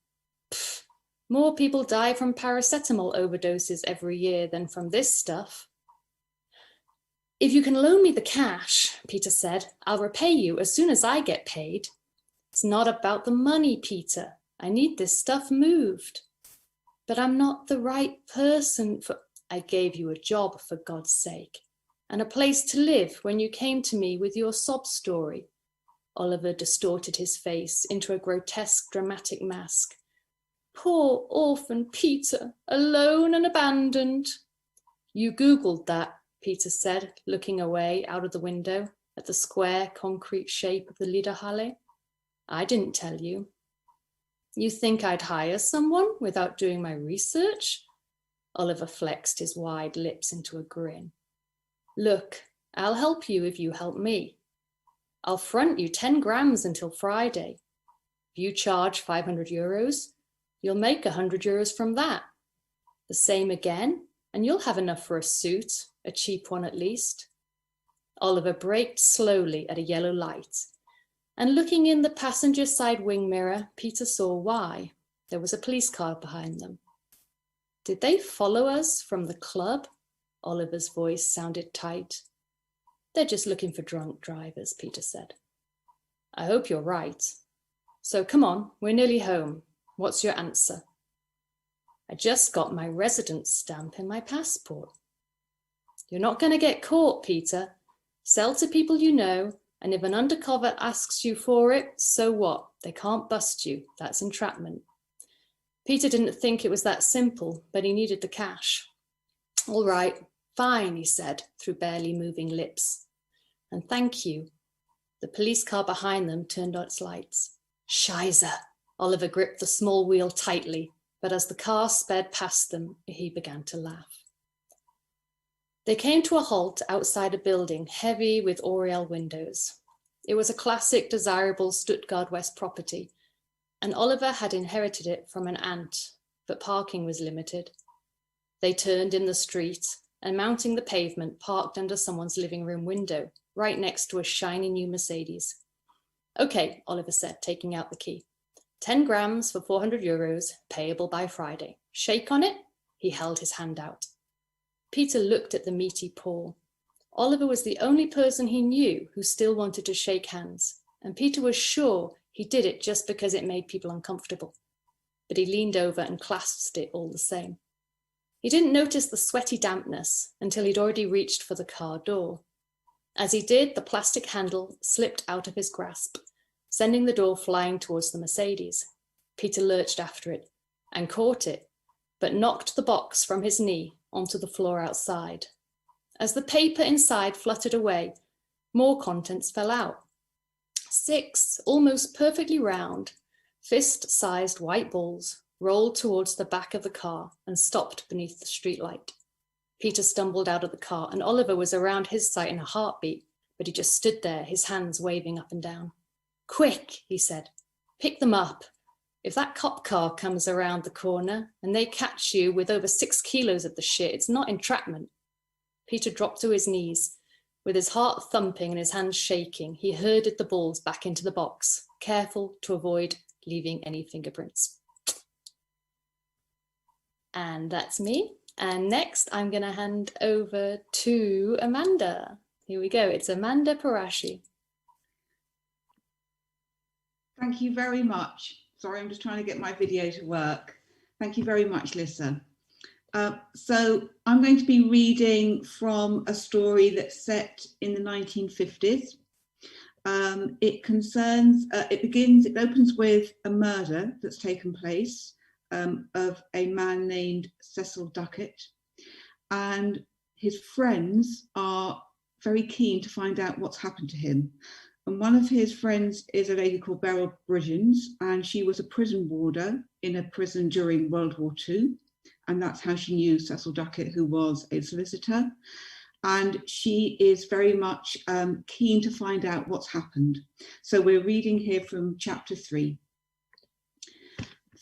Pfft, more people die from paracetamol overdoses every year than from this stuff. If you can loan me the cash, Peter said, I'll repay you as soon as I get paid. It's not about the money, Peter. I need this stuff moved. But I'm not the right person for... I gave you a job, for God's sake, and a place to live when you came to me with your sob story. Oliver distorted his face into a grotesque dramatic mask. Poor orphan Peter, alone and abandoned. You Googled that, Peter said, looking away out of the window at the square concrete shape of the Liederhalle. I didn't tell you. You think I'd hire someone without doing my research? Oliver flexed his wide lips into a grin. Look, I'll help you if you help me. I'll front you 10 grams until Friday. If you charge 500 euros, you'll make 100 euros from that. The same again, and you'll have enough for a suit, a cheap one at least. Oliver braked slowly at a yellow light, and looking in the passenger side wing mirror, Peter saw why. There was a police car behind them. Did they follow us from the club? Oliver's voice sounded tight. They're just looking for drunk drivers, Peter said. I hope you're right. So come on, we're nearly home. What's your answer? I just got my residence stamp in my passport. You're not going to get caught, Peter. Sell to people you know, and if an undercover asks you for it, so what? They can't bust you. That's entrapment. Peter didn't think it was that simple, but he needed the cash. All right, fine, he said, through barely moving lips. And thank you. The police car behind them turned on its lights. Scheiße! Oliver gripped the small wheel tightly, but as the car sped past them, he began to laugh. They came to a halt outside a building heavy with oriel windows. It was a classic, desirable Stuttgart West property, and Oliver had inherited it from an aunt, but parking was limited. They turned in the street and, mounting the pavement, parked under someone's living room window, right next to a shiny new Mercedes. Okay, Oliver said, taking out the key. 10 grams for 400 euros, payable by Friday. Shake on it? He held his hand out. Peter looked at the meaty paw. Oliver was the only person he knew who still wanted to shake hands, and Peter was sure he did it just because it made people uncomfortable. But he leaned over and clasped it all the same. He didn't notice the sweaty dampness until he'd already reached for the car door. As he did, the plastic handle slipped out of his grasp, sending the door flying towards the Mercedes. Peter lurched after it and caught it, but knocked the box from his knee onto the floor outside. As the paper inside fluttered away, more contents fell out. 6 almost perfectly round, fist-sized white balls rolled towards the back of the car and stopped beneath the streetlight. Peter stumbled out of the car, and Oliver was around his sight in a heartbeat, but he just stood there, his hands waving up and down. Quick, he said, pick them up. If that cop car comes around the corner and they catch you with over 6 kilos of the shit, it's not entrapment. Peter dropped to his knees. With his heart thumping and his hands shaking, he herded the balls back into the box, careful to avoid leaving any fingerprints. And that's me. And next, I'm going to hand over to Amanda. Here we go. It's Amanda Parashi. Thank you very much. Sorry, I'm just trying to get my video to work. Thank you very much, Lissa. So I'm going to be reading from a story that's set in the 1950s. It opens with a murder that's taken place of a man named Cecil Duckett, and his friends are very keen to find out what's happened to him. And one of his friends is a lady called Beryl Bridgens, and she was a prison warder in a prison during World War II. And that's how she knew Cecil Duckett, who was a solicitor. And she is very much keen to find out what's happened. So we're reading here from chapter 3.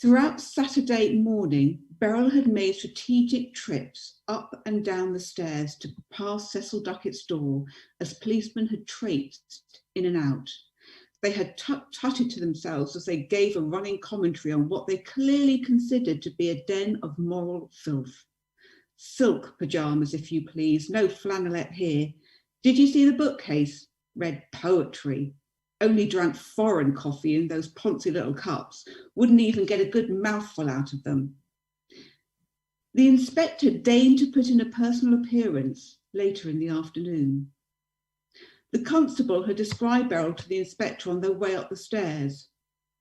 Throughout Saturday morning, Beryl had made strategic trips up and down the stairs to pass Cecil Duckett's door as policemen had traipsed in and out. They had tutted to themselves as they gave a running commentary on what they clearly considered to be a den of moral filth. Silk pyjamas, if you please, no flannelette here. Did you see the bookcase? Read poetry. Only drank foreign coffee in those poncy little cups. Wouldn't even get a good mouthful out of them. The inspector deigned to put in a personal appearance later in the afternoon. The constable had described Beryl to the inspector on their way up the stairs.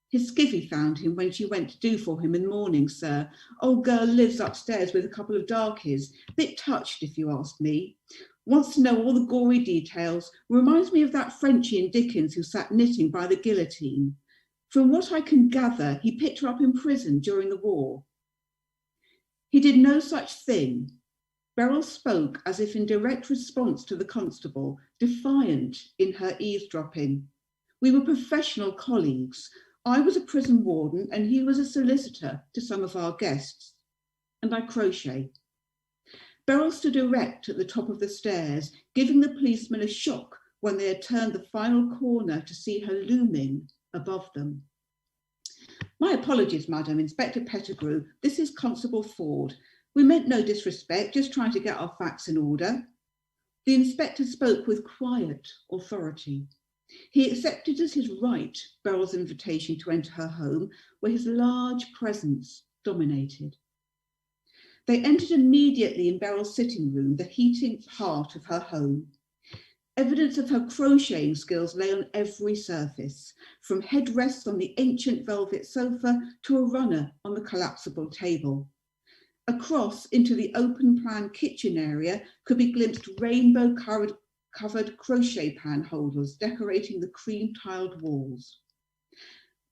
His skivvy found him when she went to do for him in the morning, sir. Old girl lives upstairs with a couple of darkies. Bit touched, if you ask me. Wants to know all the gory details. Reminds me of that Frenchie in Dickens who sat knitting by the guillotine. From what I can gather, he picked her up in prison during the war. He did no such thing. Beryl spoke as if in direct response to the constable, defiant in her eavesdropping. We were professional colleagues. I was a prison warden and he was a solicitor to some of our guests, and I crochet. Beryl stood erect at the top of the stairs, giving the policeman a shock when they had turned the final corner to see her looming above them. My apologies, Madam, Inspector Pettigrew. This is Constable Ford. We meant no disrespect, just trying to get our facts in order. The inspector spoke with quiet authority. He accepted as his right Beryl's invitation to enter her home, where his large presence dominated. They entered immediately in Beryl's sitting room, the heating heart of her home. Evidence of her crocheting skills lay on every surface, from headrests on the ancient velvet sofa to a runner on the collapsible table. Across into the open-plan kitchen area could be glimpsed rainbow-covered crochet pan holders decorating the cream-tiled walls.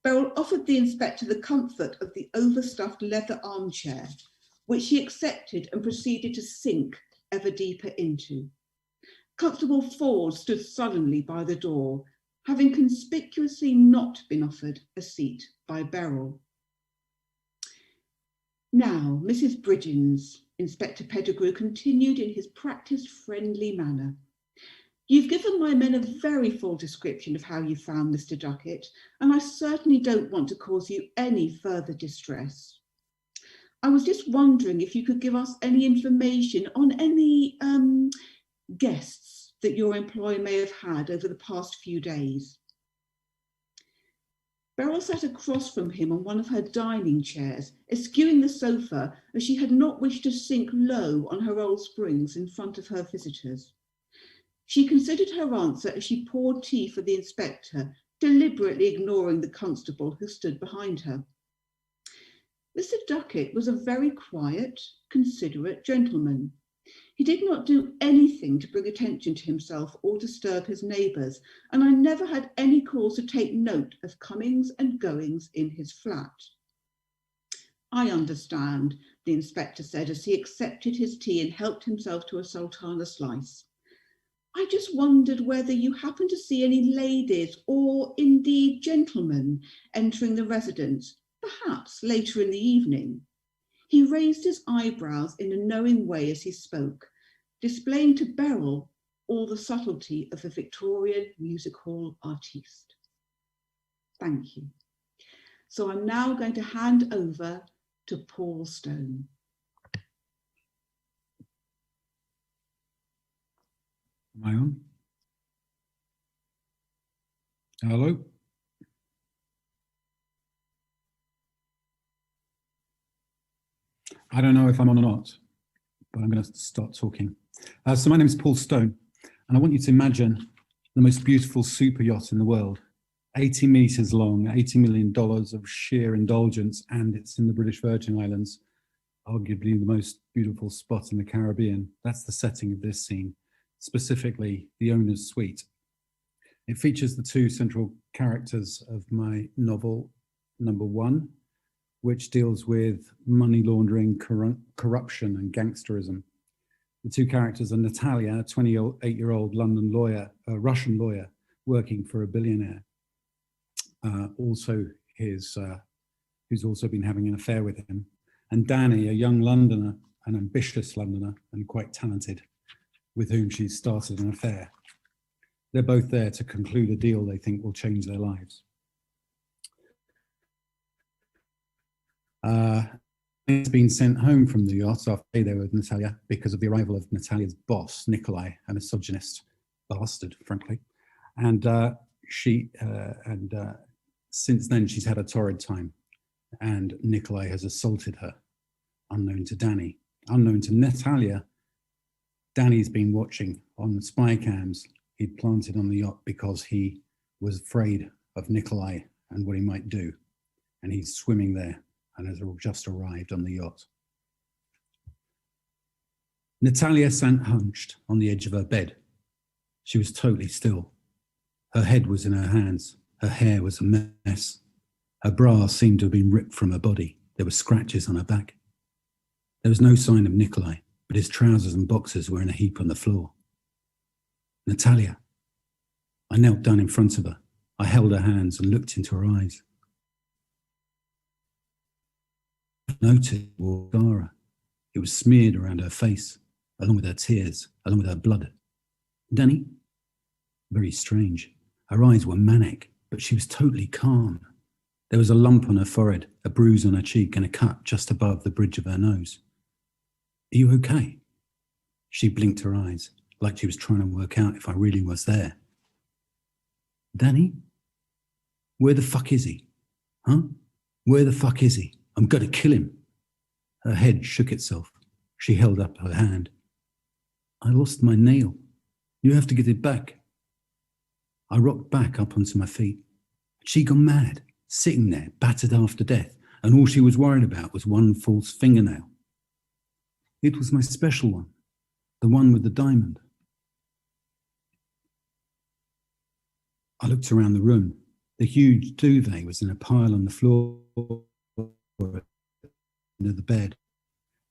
Beryl offered the inspector the comfort of the overstuffed leather armchair, which he accepted and proceeded to sink ever deeper into. Constable Ford stood sullenly by the door, having conspicuously not been offered a seat by Beryl. Now, Mrs. Bridgens, Inspector Pettigrew continued in his practised friendly manner. You've given my men a very full description of how you found Mr. Duckett, and I certainly don't want to cause you any further distress. I was just wondering if you could give us any information on any guests that your employer may have had over the past few days. Beryl sat across from him on one of her dining chairs, eschewing the sofa as she had not wished to sink low on her old springs in front of her visitors. She considered her answer as she poured tea for the inspector, deliberately ignoring the constable who stood behind her. Mr. Duckett was a very quiet, considerate gentleman. He did not do anything to bring attention to himself or disturb his neighbours, and I never had any cause to take note of comings and goings in his flat. I understand, the inspector said as he accepted his tea and helped himself to a sultana slice. I just wondered whether you happened to see any ladies or indeed gentlemen entering the residence, perhaps later in the evening. He raised his eyebrows in a knowing way as he spoke, displaying to Beryl all the subtlety of a Victorian music hall artiste. Thank you. So I'm now going to hand over to Paul Stone. Am I on? Hello? I don't know if I'm on or not, but I'm going to start talking. So my name is Paul Stone, and I want you to imagine the most beautiful super yacht in the world, 80 meters long, $80 million of sheer indulgence, and it's in the British Virgin Islands, arguably the most beautiful spot in the Caribbean. That's the setting of this scene, specifically the owner's suite. It features the two central characters of my novel, number one, which deals with money laundering, corruption and gangsterism. The two characters are Natalia, a 28-year-old London lawyer, a Russian lawyer working for a billionaire, who's also been having an affair with him, and Danny, a young Londoner, an ambitious Londoner and quite talented, with whom she's started an affair. They're both there to conclude a deal they think will change their lives. He's been sent home from the yacht after they were with Natalia because of the arrival of Natalia's boss, Nikolai, a misogynist bastard, frankly. And since then she's had a torrid time, and Nikolai has assaulted her, unknown to Danny. Unknown to Natalia, Danny's been watching on the spy cams he'd planted on the yacht because he was afraid of Nikolai and what he might do. And he's swimming there and has just arrived on the yacht. Natalia sat hunched on the edge of her bed. She was totally still. Her head was in her hands. Her hair was a mess. Her bra seemed to have been ripped from her body. There were scratches on her back. There was no sign of Nikolai, but his trousers and boxers were in a heap on the floor. Natalia. I knelt down in front of her. I held her hands and looked into her eyes. I noticed Gara. It was smeared around her face, along with her tears, along with her blood. Danny? Very strange. Her eyes were manic, but she was totally calm. There was a lump on her forehead, a bruise on her cheek, and a cut just above the bridge of her nose. Are you okay? She blinked her eyes, like she was trying to work out if I really was there. Danny? Where the fuck is he? Huh? Where the fuck is he? I'm going to kill him. Her head shook itself. She held up her hand. I lost my nail. You have to get it back. I rocked back up onto my feet. She'd gone mad, sitting there, battered after death, and all she was worried about was one false fingernail. It was my special one, the one with the diamond. I looked around the room. The huge duvet was in a pile on the floor near the bed.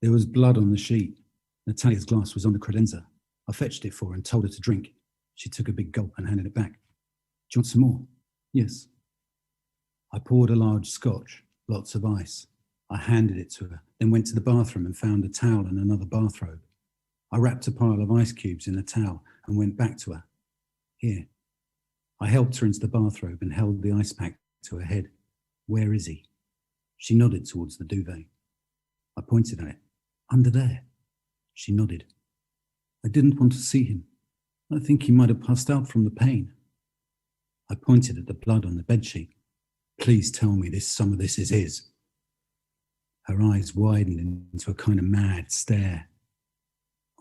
There was blood on the sheet. Natalia's glass was on the credenza. I fetched it for her and told her to drink. She took a big gulp and handed it back. Do you want some more? Yes. I poured a large scotch, lots of ice. I handed it to her, then went to the bathroom and found a towel and another bathrobe. I wrapped a pile of ice cubes in a towel and went back to her. Here. I helped her into the bathrobe and held the ice pack to her head. Where is he? She nodded towards the duvet. I pointed at it. Under there. She nodded. I didn't want to see him. I think he might have passed out from the pain. I pointed at the blood on the bedsheet. Please tell me some of this is his. Her eyes widened into a kind of mad stare.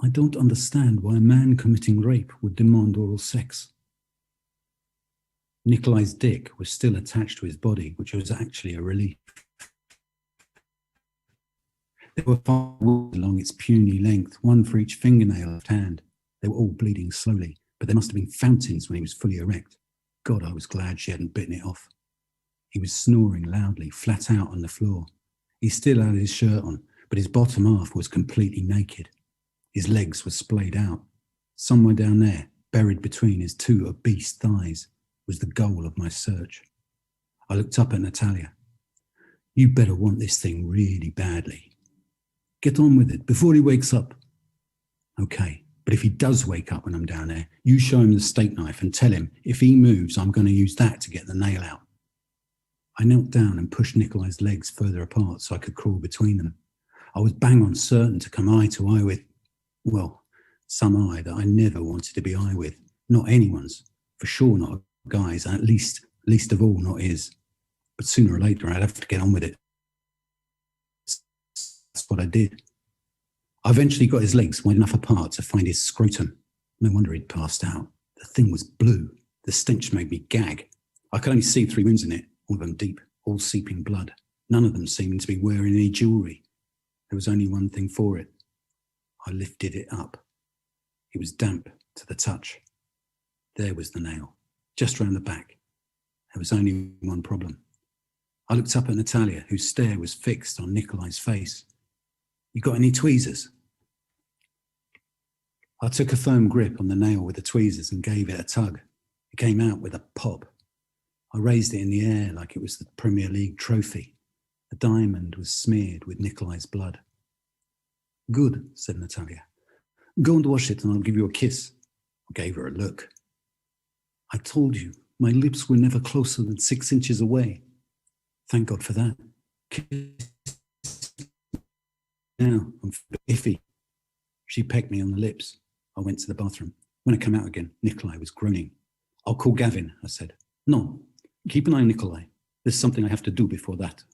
I don't understand why a man committing rape would demand oral sex. Nikolai's dick was still attached to his body, which was actually a relief. There were 5 wounds along its puny length, one for each fingernail of hand. They were all bleeding slowly, but there must have been fountains when he was fully erect. God, I was glad she hadn't bitten it off. He was snoring loudly, flat out on the floor. He still had his shirt on, but his bottom half was completely naked. His legs were splayed out. Somewhere down there, buried between his 2 obese thighs, was the goal of my search. I looked up at Natalia. You better want this thing really badly. Get on with it before he wakes up. Okay, but if he does wake up when I'm down there, you show him the steak knife and tell him if he moves, I'm going to use that to get the nail out. I knelt down and pushed Nikolai's legs further apart so I could crawl between them. I was bang on certain to come eye to eye with, well, some eye that I never wanted to be eye with. Not anyone's, for sure not a guy's, and least of all not his. But sooner or later I'd have to get on with it. That's what I did. I eventually got his legs wide enough apart to find his scrotum. No wonder he'd passed out. The thing was blue. The stench made me gag. I could only see 3 wounds in it, all of them deep, all seeping blood. None of them seeming to be wearing any jewellery. There was only one thing for it. I lifted it up. It was damp to the touch. There was the nail, just round the back. There was only one problem. I looked up at Natalia, whose stare was fixed on Nikolai's face. You got any tweezers? I took a firm grip on the nail with the tweezers and gave it a tug. It came out with a pop. I raised it in the air like it was the Premier League trophy. The diamond was smeared with Nikolai's blood. Good, said Natalia. Go and wash it and I'll give you a kiss. I gave her a look. I told you, my lips were never closer than 6 inches away. Thank God for that. Kiss. Now I'm iffy. She pecked me on the lips. I went to the bathroom. When I came out again, Nikolai was groaning. I'll call Gavin, I said. No, keep an eye on Nikolai. There's something I have to do before that.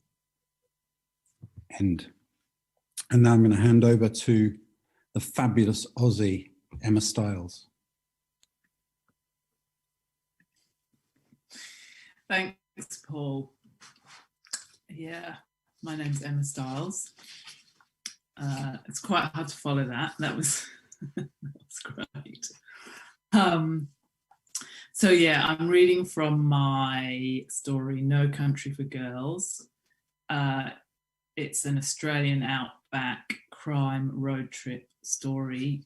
And now I'm going to hand over to the fabulous Aussie Emma Stiles. Thanks, Paul. Yeah, my name's Emma Stiles. It's quite hard to follow that. That was great. So yeah, I'm reading from my story, No Country for Girls. It's an Australian outback crime road trip story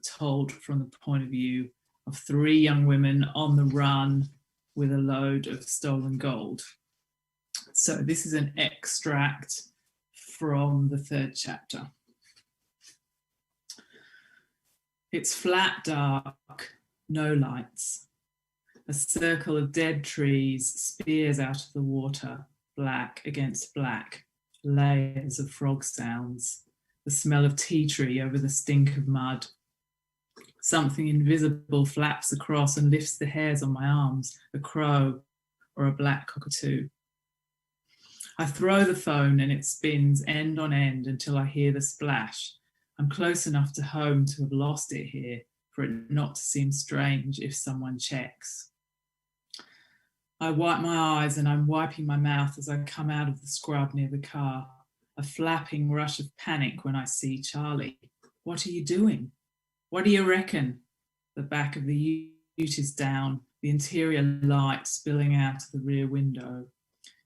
told from the point of view of 3 young women on the run with a load of stolen gold. So this is an extract from the 3rd chapter. It's flat dark, no lights. A circle of dead trees spears out of the water, black against black, layers of frog sounds, the smell of tea tree over the stink of mud. Something invisible flaps across and lifts the hairs on my arms, a crow or a black cockatoo. I throw the phone and it spins end on end until I hear the splash. I'm close enough to home to have lost it here for it not to seem strange if someone checks. I wipe my eyes and I'm wiping my mouth as I come out of the scrub near the car, a flapping rush of panic when I see Charlie. What are you doing? What do you reckon? The back of the ute is down, the interior light spilling out of the rear window.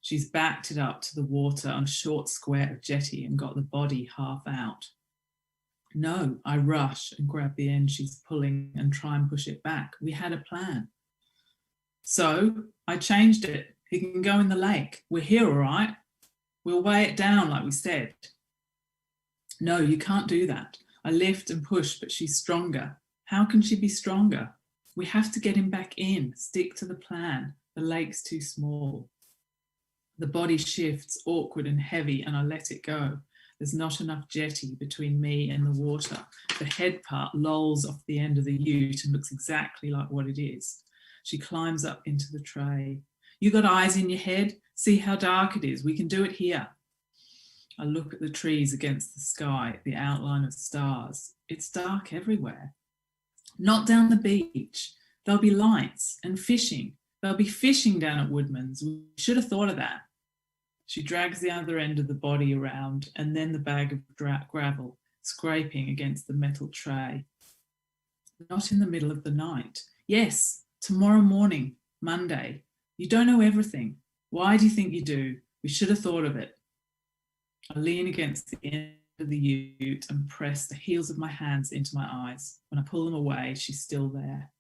She's backed it up to the water on a short square of jetty and got the body half out. No, I rush and grab the end she's pulling and try and push it back. We had a plan. So I changed it. He can go in the lake. We're here, all right? We'll weigh it down like we said. No, you can't do that. I lift and push, but she's stronger. How can she be stronger? We have to get him back in. Stick to the plan. The lake's too small. The body shifts, awkward and heavy, and I let it go. There's not enough jetty between me and the water. The head part lolls off the end of the ute and looks exactly like what it is. She climbs up into the tray. You got eyes in your head? See how dark it is. We can do it here. I look at the trees against the sky, the outline of stars. It's dark everywhere. Not down the beach. There'll be lights and fishing. They'll be fishing down at Woodman's. We should have thought of that. She drags the other end of the body around and then the bag of gravel, scraping against the metal tray. Not in the middle of the night. Yes, tomorrow morning, Monday. You don't know everything. Why do you think you do? We should have thought of it. I lean against the end of the ute and press the heels of my hands into my eyes. When I pull them away, she's still there.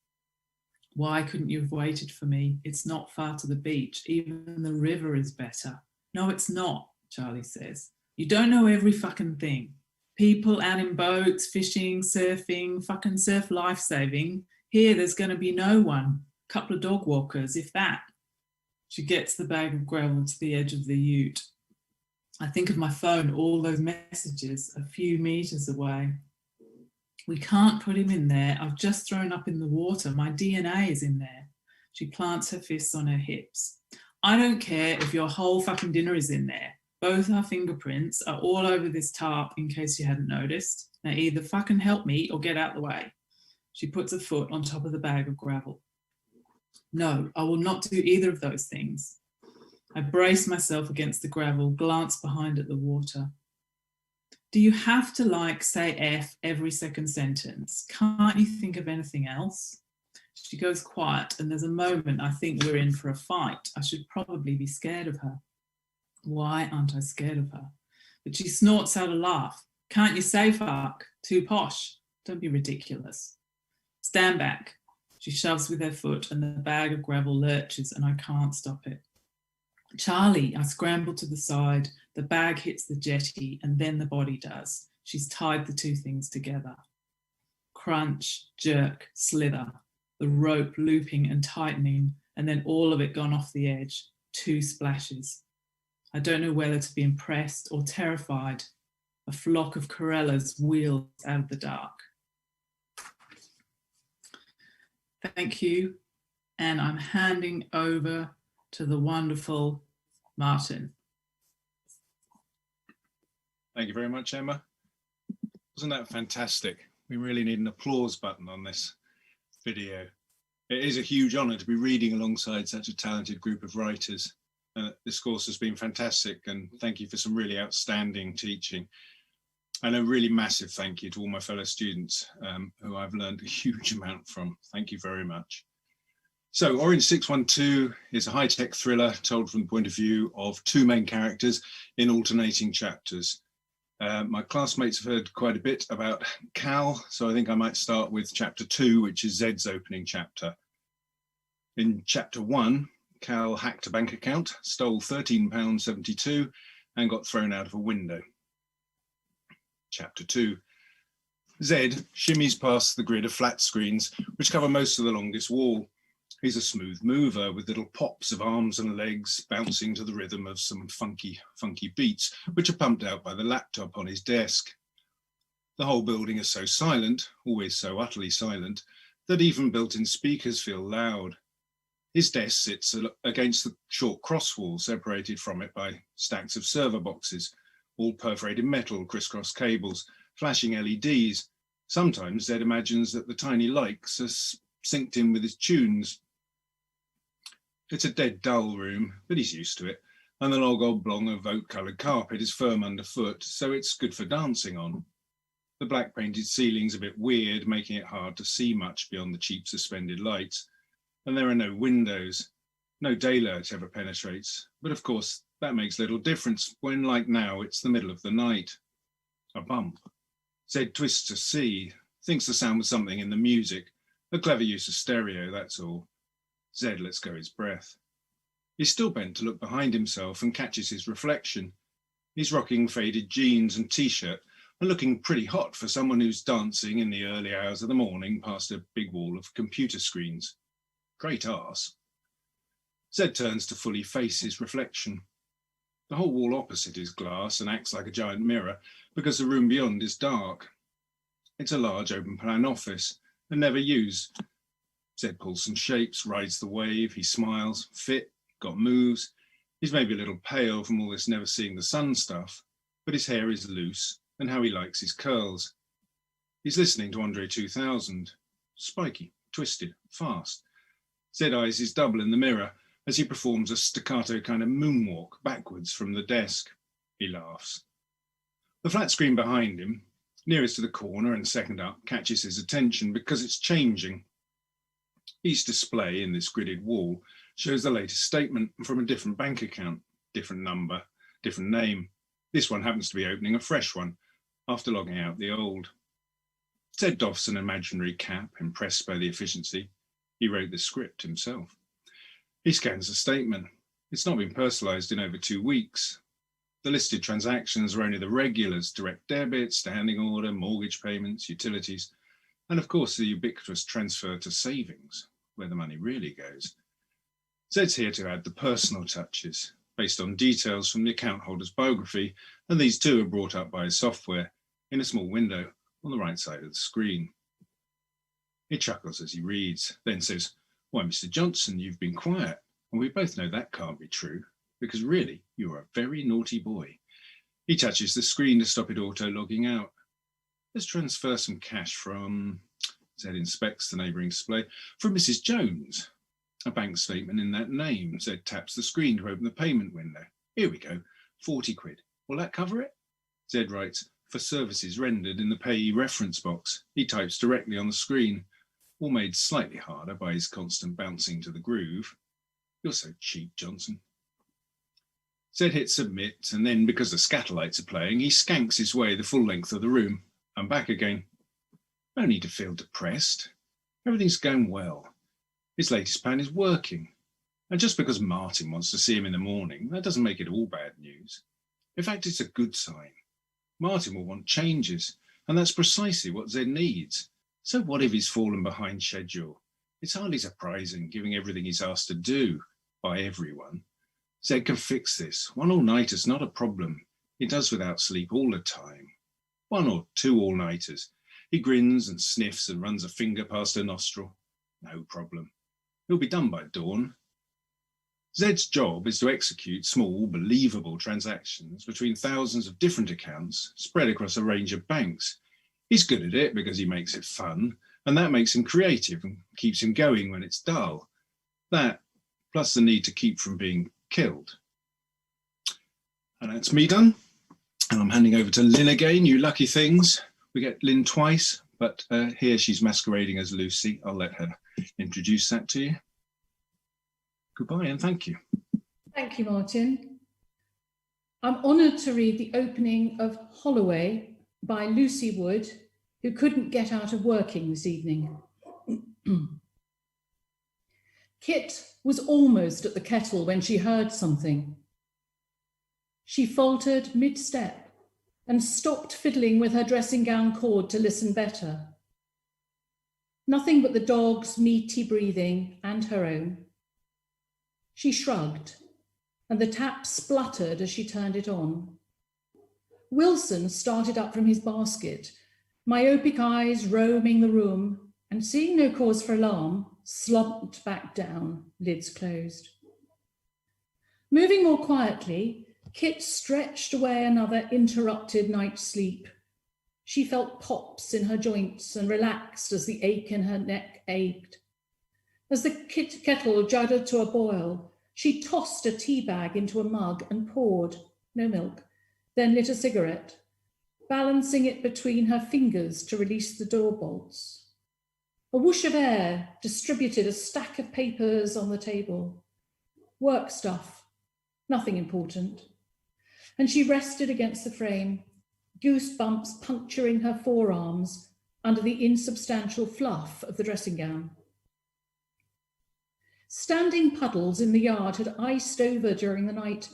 Why couldn't you have waited for me? It's not far to the beach. Even the river is better. No, it's not, Charlie says. You don't know every fucking thing. People out in boats, fishing, surfing, fucking surf lifesaving. Here, there's going to be no one. A couple of dog walkers, if that. She gets the bag of gravel to the edge of the ute. I think of my phone, all those messages a few meters away. We can't put him in there. I've just thrown up in the water. My DNA is in there. She plants her fists on her hips. I don't care if your whole fucking dinner is in there. Both our fingerprints are all over this tarp in case you hadn't noticed. Now either fucking help me or get out the way. She puts a foot on top of the bag of gravel. No, I will not do either of those things. I brace myself against the gravel, glance behind at the water. Do you have to say F every second sentence? Can't you think of anything else? She goes quiet and there's a moment I think we're in for a fight. I should probably be scared of her. Why aren't I scared of her? But she snorts out a laugh. Can't you say fuck? Too posh. Don't be ridiculous. Stand back. She shoves with her foot and the bag of gravel lurches and I can't stop it. Charlie, I scramble to the side. The bag hits the jetty and then the body does. She's tied the two things together. Crunch, jerk, slither. The rope looping and tightening and then all of it gone off the edge. 2 splashes. I don't know whether to be impressed or terrified. A flock of corellas wheels out of the dark. Thank you. And I'm handing over to the wonderful Martin. Thank you very much, Emma. Wasn't that fantastic? We really need an applause button on this video. It is a huge honour to be reading alongside such a talented group of writers. This course has been fantastic, and thank you for some really outstanding teaching. And a really massive thank you to all my fellow students who I've learned a huge amount from. Thank you very much. So Orange 612 is a high-tech thriller told from the point of view of two main characters in alternating chapters. My classmates have heard quite a bit about Cal, so I think I might start with chapter 2, which is Zed's opening chapter. In chapter 1, Cal hacked a bank account, stole £13.72 and got thrown out of a window. Chapter 2, Zed shimmies past the grid of flat screens which cover most of the longest wall. He's a smooth mover with little pops of arms and legs bouncing to the rhythm of some funky beats, which are pumped out by the laptop on his desk. The whole building is so silent, always so utterly silent, that even built-in speakers feel loud. His desk sits against the short cross wall separated from it by stacks of server boxes, all perforated metal, crisscross cables, flashing LEDs. Sometimes Zed imagines that the tiny lights are synced in with his tunes. It's a dead dull room, but he's used to it, and the log oblong of oak-coloured carpet is firm underfoot, so it's good for dancing on. The black painted ceiling's a bit weird, making it hard to see much beyond the cheap suspended lights, and there are no windows. No daylight ever penetrates, but of course that makes little difference when, like now, it's the middle of the night. A bump. Zed twists to see, thinks the sound was something in the music, a clever use of stereo, that's all. Zed lets go his breath. He's still bent to look behind himself and catches his reflection. He's rocking faded jeans and t-shirt and looking pretty hot for someone who's dancing in the early hours of the morning past a big wall of computer screens. Great arse. Zed turns to fully face his reflection. The whole wall opposite is glass and acts like a giant mirror because the room beyond is dark. It's a large open-plan office and never used. Zed pulls some shapes, rides the wave, he smiles, fit, got moves. He's maybe a little pale from all this never seeing the sun stuff, but his hair is loose and how he likes his curls. He's listening to Andre 2000. Spiky, twisted, fast. Zed eyes his double in the mirror as he performs a staccato kind of moonwalk backwards from the desk. He laughs. The flat screen behind him, nearest to the corner and second up, catches his attention because it's changing. Each display in this gridded wall shows the latest statement from a different bank account, different number, different name. This one happens to be opening a fresh one after logging out the old. Zed doffs an imaginary cap, impressed by the efficiency. He wrote the script himself. He scans the statement. It's not been personalised in over 2 weeks. The listed transactions are only the regulars: direct debit, standing order, mortgage payments, utilities, and of course the ubiquitous transfer to savings, where the money really goes. Zed's here to add the personal touches, based on details from the account holder's biography, and these too are brought up by his software in a small window on the right side of the screen. He chuckles as he reads, then says, "Why, Mr. Johnson, you've been quiet, and we both know that can't be true, because really, you are a very naughty boy." He touches the screen to stop it auto-logging out. Let's transfer some cash from, Zed inspects the neighbouring display, from Mrs. Jones. A bank statement in that name. Zed taps the screen to open the payment window. Here we go, 40 quid. Will that cover it? Zed writes, "For services rendered," in the payee reference box. He types directly on the screen, all made slightly harder by his constant bouncing to the groove. You're so cheap, Johnson. Zed hits submit, and then, because the scatterlights are playing, he skanks his way the full length of the room and back again. No need to feel depressed. Everything's going well. His latest plan is working. And just because Martin wants to see him in the morning, that doesn't make it all bad news. In fact, it's a good sign. Martin will want changes, and that's precisely what Zed needs. So what if he's fallen behind schedule? It's hardly surprising, given everything he's asked to do by everyone. Zed can fix this. One all-nighter's not a problem. He does without sleep all the time. 1 or 2 all-nighters. He grins and sniffs and runs a finger past her nostril. No problem. He'll be done by dawn. Zed's job is to execute small, believable transactions between thousands of different accounts spread across a range of banks. He's good at it because he makes it fun, And that makes him creative and keeps him going when it's dull. That, plus the need to keep from being killed. And that's me done. And I'm handing over to Lynn again, you lucky things. We get Lynn twice, but here she's masquerading as Lucy. I'll let her introduce that to you. Goodbye and thank you. Thank you, Martin. I'm honoured to read the opening of Holloway by Lucy Wood, who couldn't get out of working this evening. Kit was almost at the kettle when she heard something. She faltered mid-step and stopped fiddling with her dressing gown cord to listen better. Nothing but the dog's meaty breathing and her own. She shrugged, and the tap spluttered as she turned it on. Wilson started up from his basket, myopic eyes roaming the room, and seeing no cause for alarm, slumped back down, lids closed. Moving more quietly, Kit stretched away another interrupted night's sleep. She felt pops in her joints and relaxed as the ache in her neck ached. As the kettle juddered to a boil, she tossed a tea bag into a mug and poured, no milk, then lit a cigarette, balancing it between her fingers to release the door bolts. A whoosh of air distributed a stack of papers on the table. Work stuff, nothing important. And she rested against the frame, goosebumps puncturing her forearms under the insubstantial fluff of the dressing gown. Standing puddles in the yard had iced over during the night,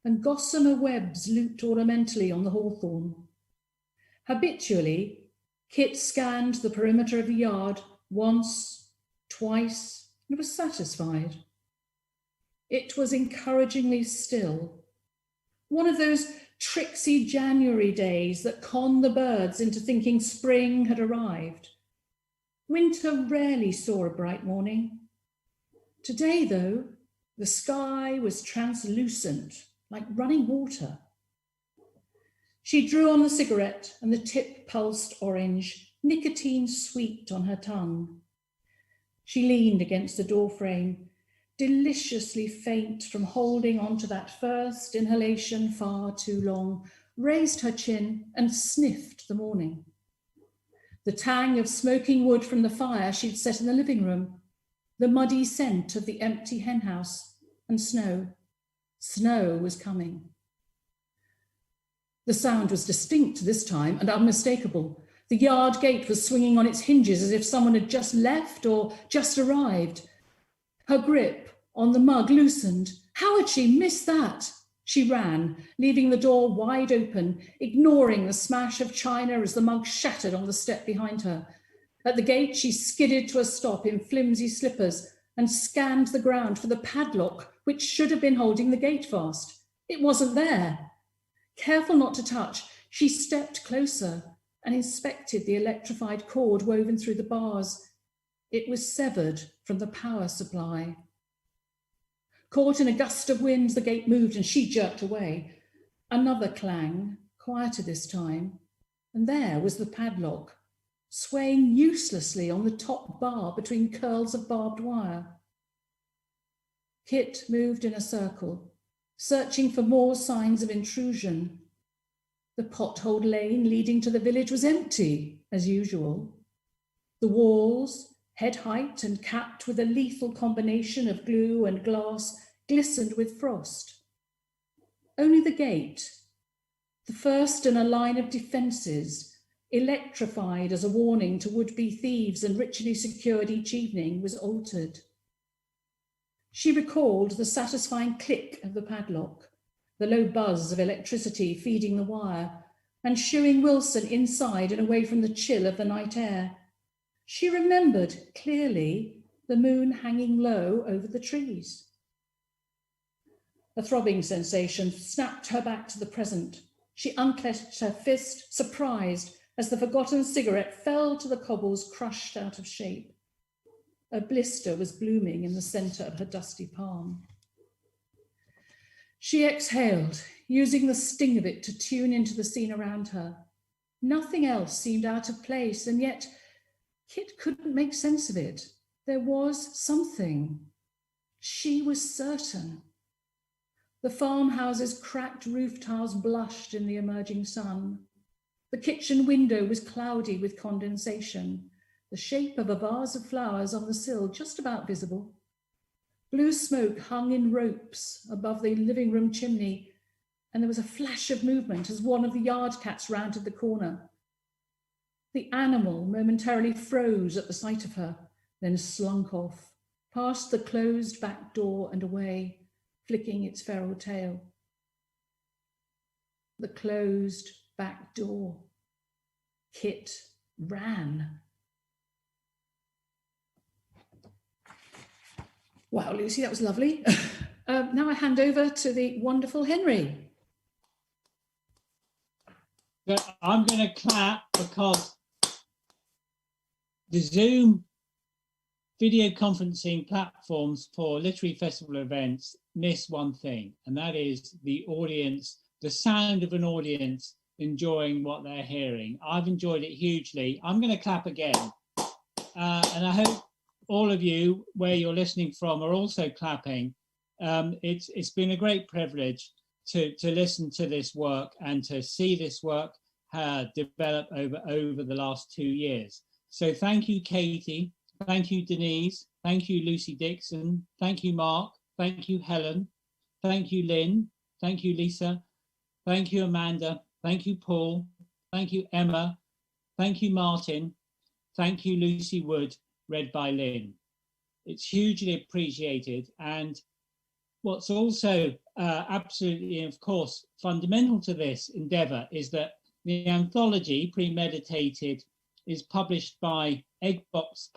and gossamer webs looped ornamentally on the hawthorn. Habitually, Kit scanned the perimeter of the yard once, twice, and was satisfied. It was encouragingly still. One of those tricksy January days that con the birds into thinking spring had arrived. Winter rarely saw a bright morning. Today, though, the sky was translucent, like running water. She drew on the cigarette and the tip pulsed orange, nicotine sweet on her tongue. She leaned against the doorframe, deliciously faint from holding on to that first inhalation far too long, raised her chin and sniffed the morning. The tang of smoking wood from the fire she'd set in the living room, the muddy scent of the empty henhouse, and snow. Snow was coming. The sound was distinct this time and unmistakable. The yard gate was swinging on its hinges as if someone had just left or just arrived. Her grip on the mug loosened. How had she missed that? She ran, leaving the door wide open, ignoring the smash of china as the mug shattered on the step behind her. At the gate, she skidded to a stop in flimsy slippers and scanned the ground for the padlock, which should have been holding the gate fast. It wasn't there. Careful not to touch, she stepped closer and inspected the electrified cord woven through the bars. It was severed from the power supply. Caught in a gust of wind, the gate moved and she jerked away. Another clang, quieter this time, and there was the padlock, swaying uselessly on the top bar between curls of barbed wire. Kit moved in a circle, searching for more signs of intrusion. The potholed lane leading to the village was empty, as usual. The walls, head height and capped with a lethal combination of glue and glass, glistened with frost. Only the gate, the first in a line of defences, electrified as a warning to would-be thieves and ritually secured each evening, was altered. She recalled the satisfying click of the padlock, the low buzz of electricity feeding the wire, and shooing Wilson inside and away from the chill of the night air. She remembered clearly the moon hanging low over the trees. A throbbing sensation snapped her back to the present. She unclenched her fist, surprised, as the forgotten cigarette fell to the cobbles, crushed out of shape. A blister was blooming in the centre of her dusty palm. She exhaled, using the sting of it to tune into the scene around her. Nothing else seemed out of place, and yet Kit couldn't make sense of it. There was something. She was certain. The farmhouse's cracked roof tiles blushed in the emerging sun. The kitchen window was cloudy with condensation, the shape of a vase of flowers on the sill just about visible. Blue smoke hung in ropes above the living room chimney, and there was a flash of movement as one of the yard cats rounded the corner. The animal momentarily froze at the sight of her, then slunk off, past the closed back door and away, flicking its feral tail. The closed back door. Kit ran. Wow, Lucy, that was lovely. Now I hand over to the wonderful Henry. So I'm going to clap because the Zoom video conferencing platforms for literary festival events miss one thing, and that is the audience, the sound of an audience enjoying what they're hearing. I've enjoyed it hugely. I'm going to clap again. And I hope all of you, where you're listening from, are also clapping. It's been a great privilege to listen to this work and to see this work develop over the last 2 years. So thank you, Katie. Thank you, Denise. Thank you, Lucy Dixon. Thank you, Mark. Thank you, Helen. Thank you, Lynn. Thank you, Lissa. Thank you, Amanda. Thank you, Paul. Thank you, Emma. Thank you, Martin. Thank you, Lucy Wood, read by Lynn. It's hugely appreciated. And what's also absolutely, of course, fundamental to this endeavour is that the anthology, Premeditated, is published by Eggbox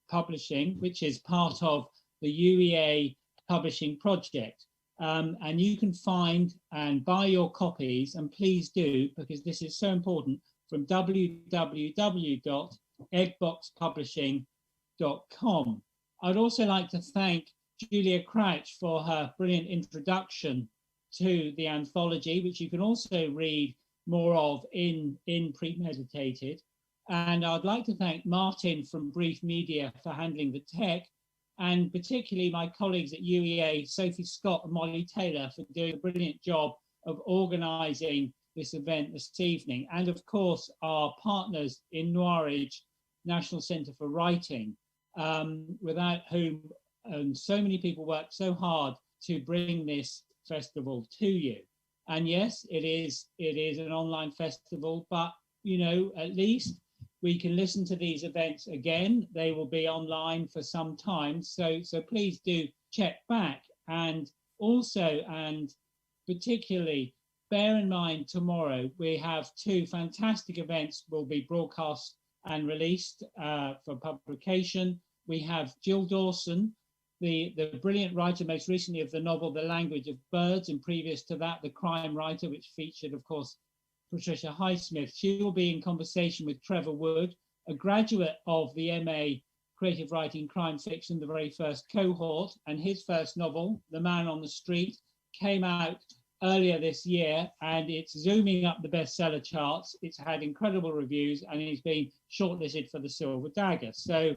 Publishing, which is part of the UEA Publishing project. And you can find and buy your copies, and please do, because this is so important, from www.eggboxpublishing.com. I'd also like to thank Julia Crouch for her brilliant introduction to the anthology, which you can also read more of in Premeditated. And I'd like to thank Martin from Brief Media for handling the tech, and particularly my colleagues at UEA, Sophie Scott and Molly Taylor, for doing a brilliant job of organising this event this evening. And of course, our partners in Noirwich, National Centre for Writing, without whom so many people worked so hard to bring this festival to you. And yes, it is an online festival, but you know, at least we can listen to these events again. They will be online for some time, so please do check back. And also, and particularly, bear in mind tomorrow we have 2 fantastic events will be broadcast and released for publication. We have Jill Dawson, the brilliant writer most recently of the novel The Language of Birds, and previous to that, The Crime Writer, which featured, of course, Patricia Highsmith. She will be in conversation with Trevor Wood, a graduate of the MA Creative Writing Crime Fiction, the very first cohort, and his first novel, The Man on the Street, came out earlier this year, and it's zooming up the bestseller charts. It's had incredible reviews, and it's been shortlisted for the Silver Dagger. So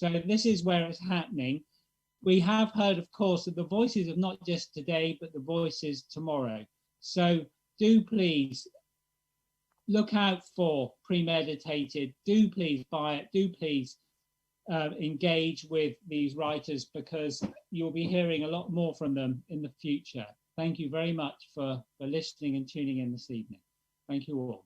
this is where it's happening. We have heard, of course, of the voices of not just today, but the voices tomorrow. So do please look out for Premeditated. Do please buy it. Do please engage with these writers, because you'll be hearing a lot more from them in the future. Thank you very much for listening and tuning in this evening. Thank you all.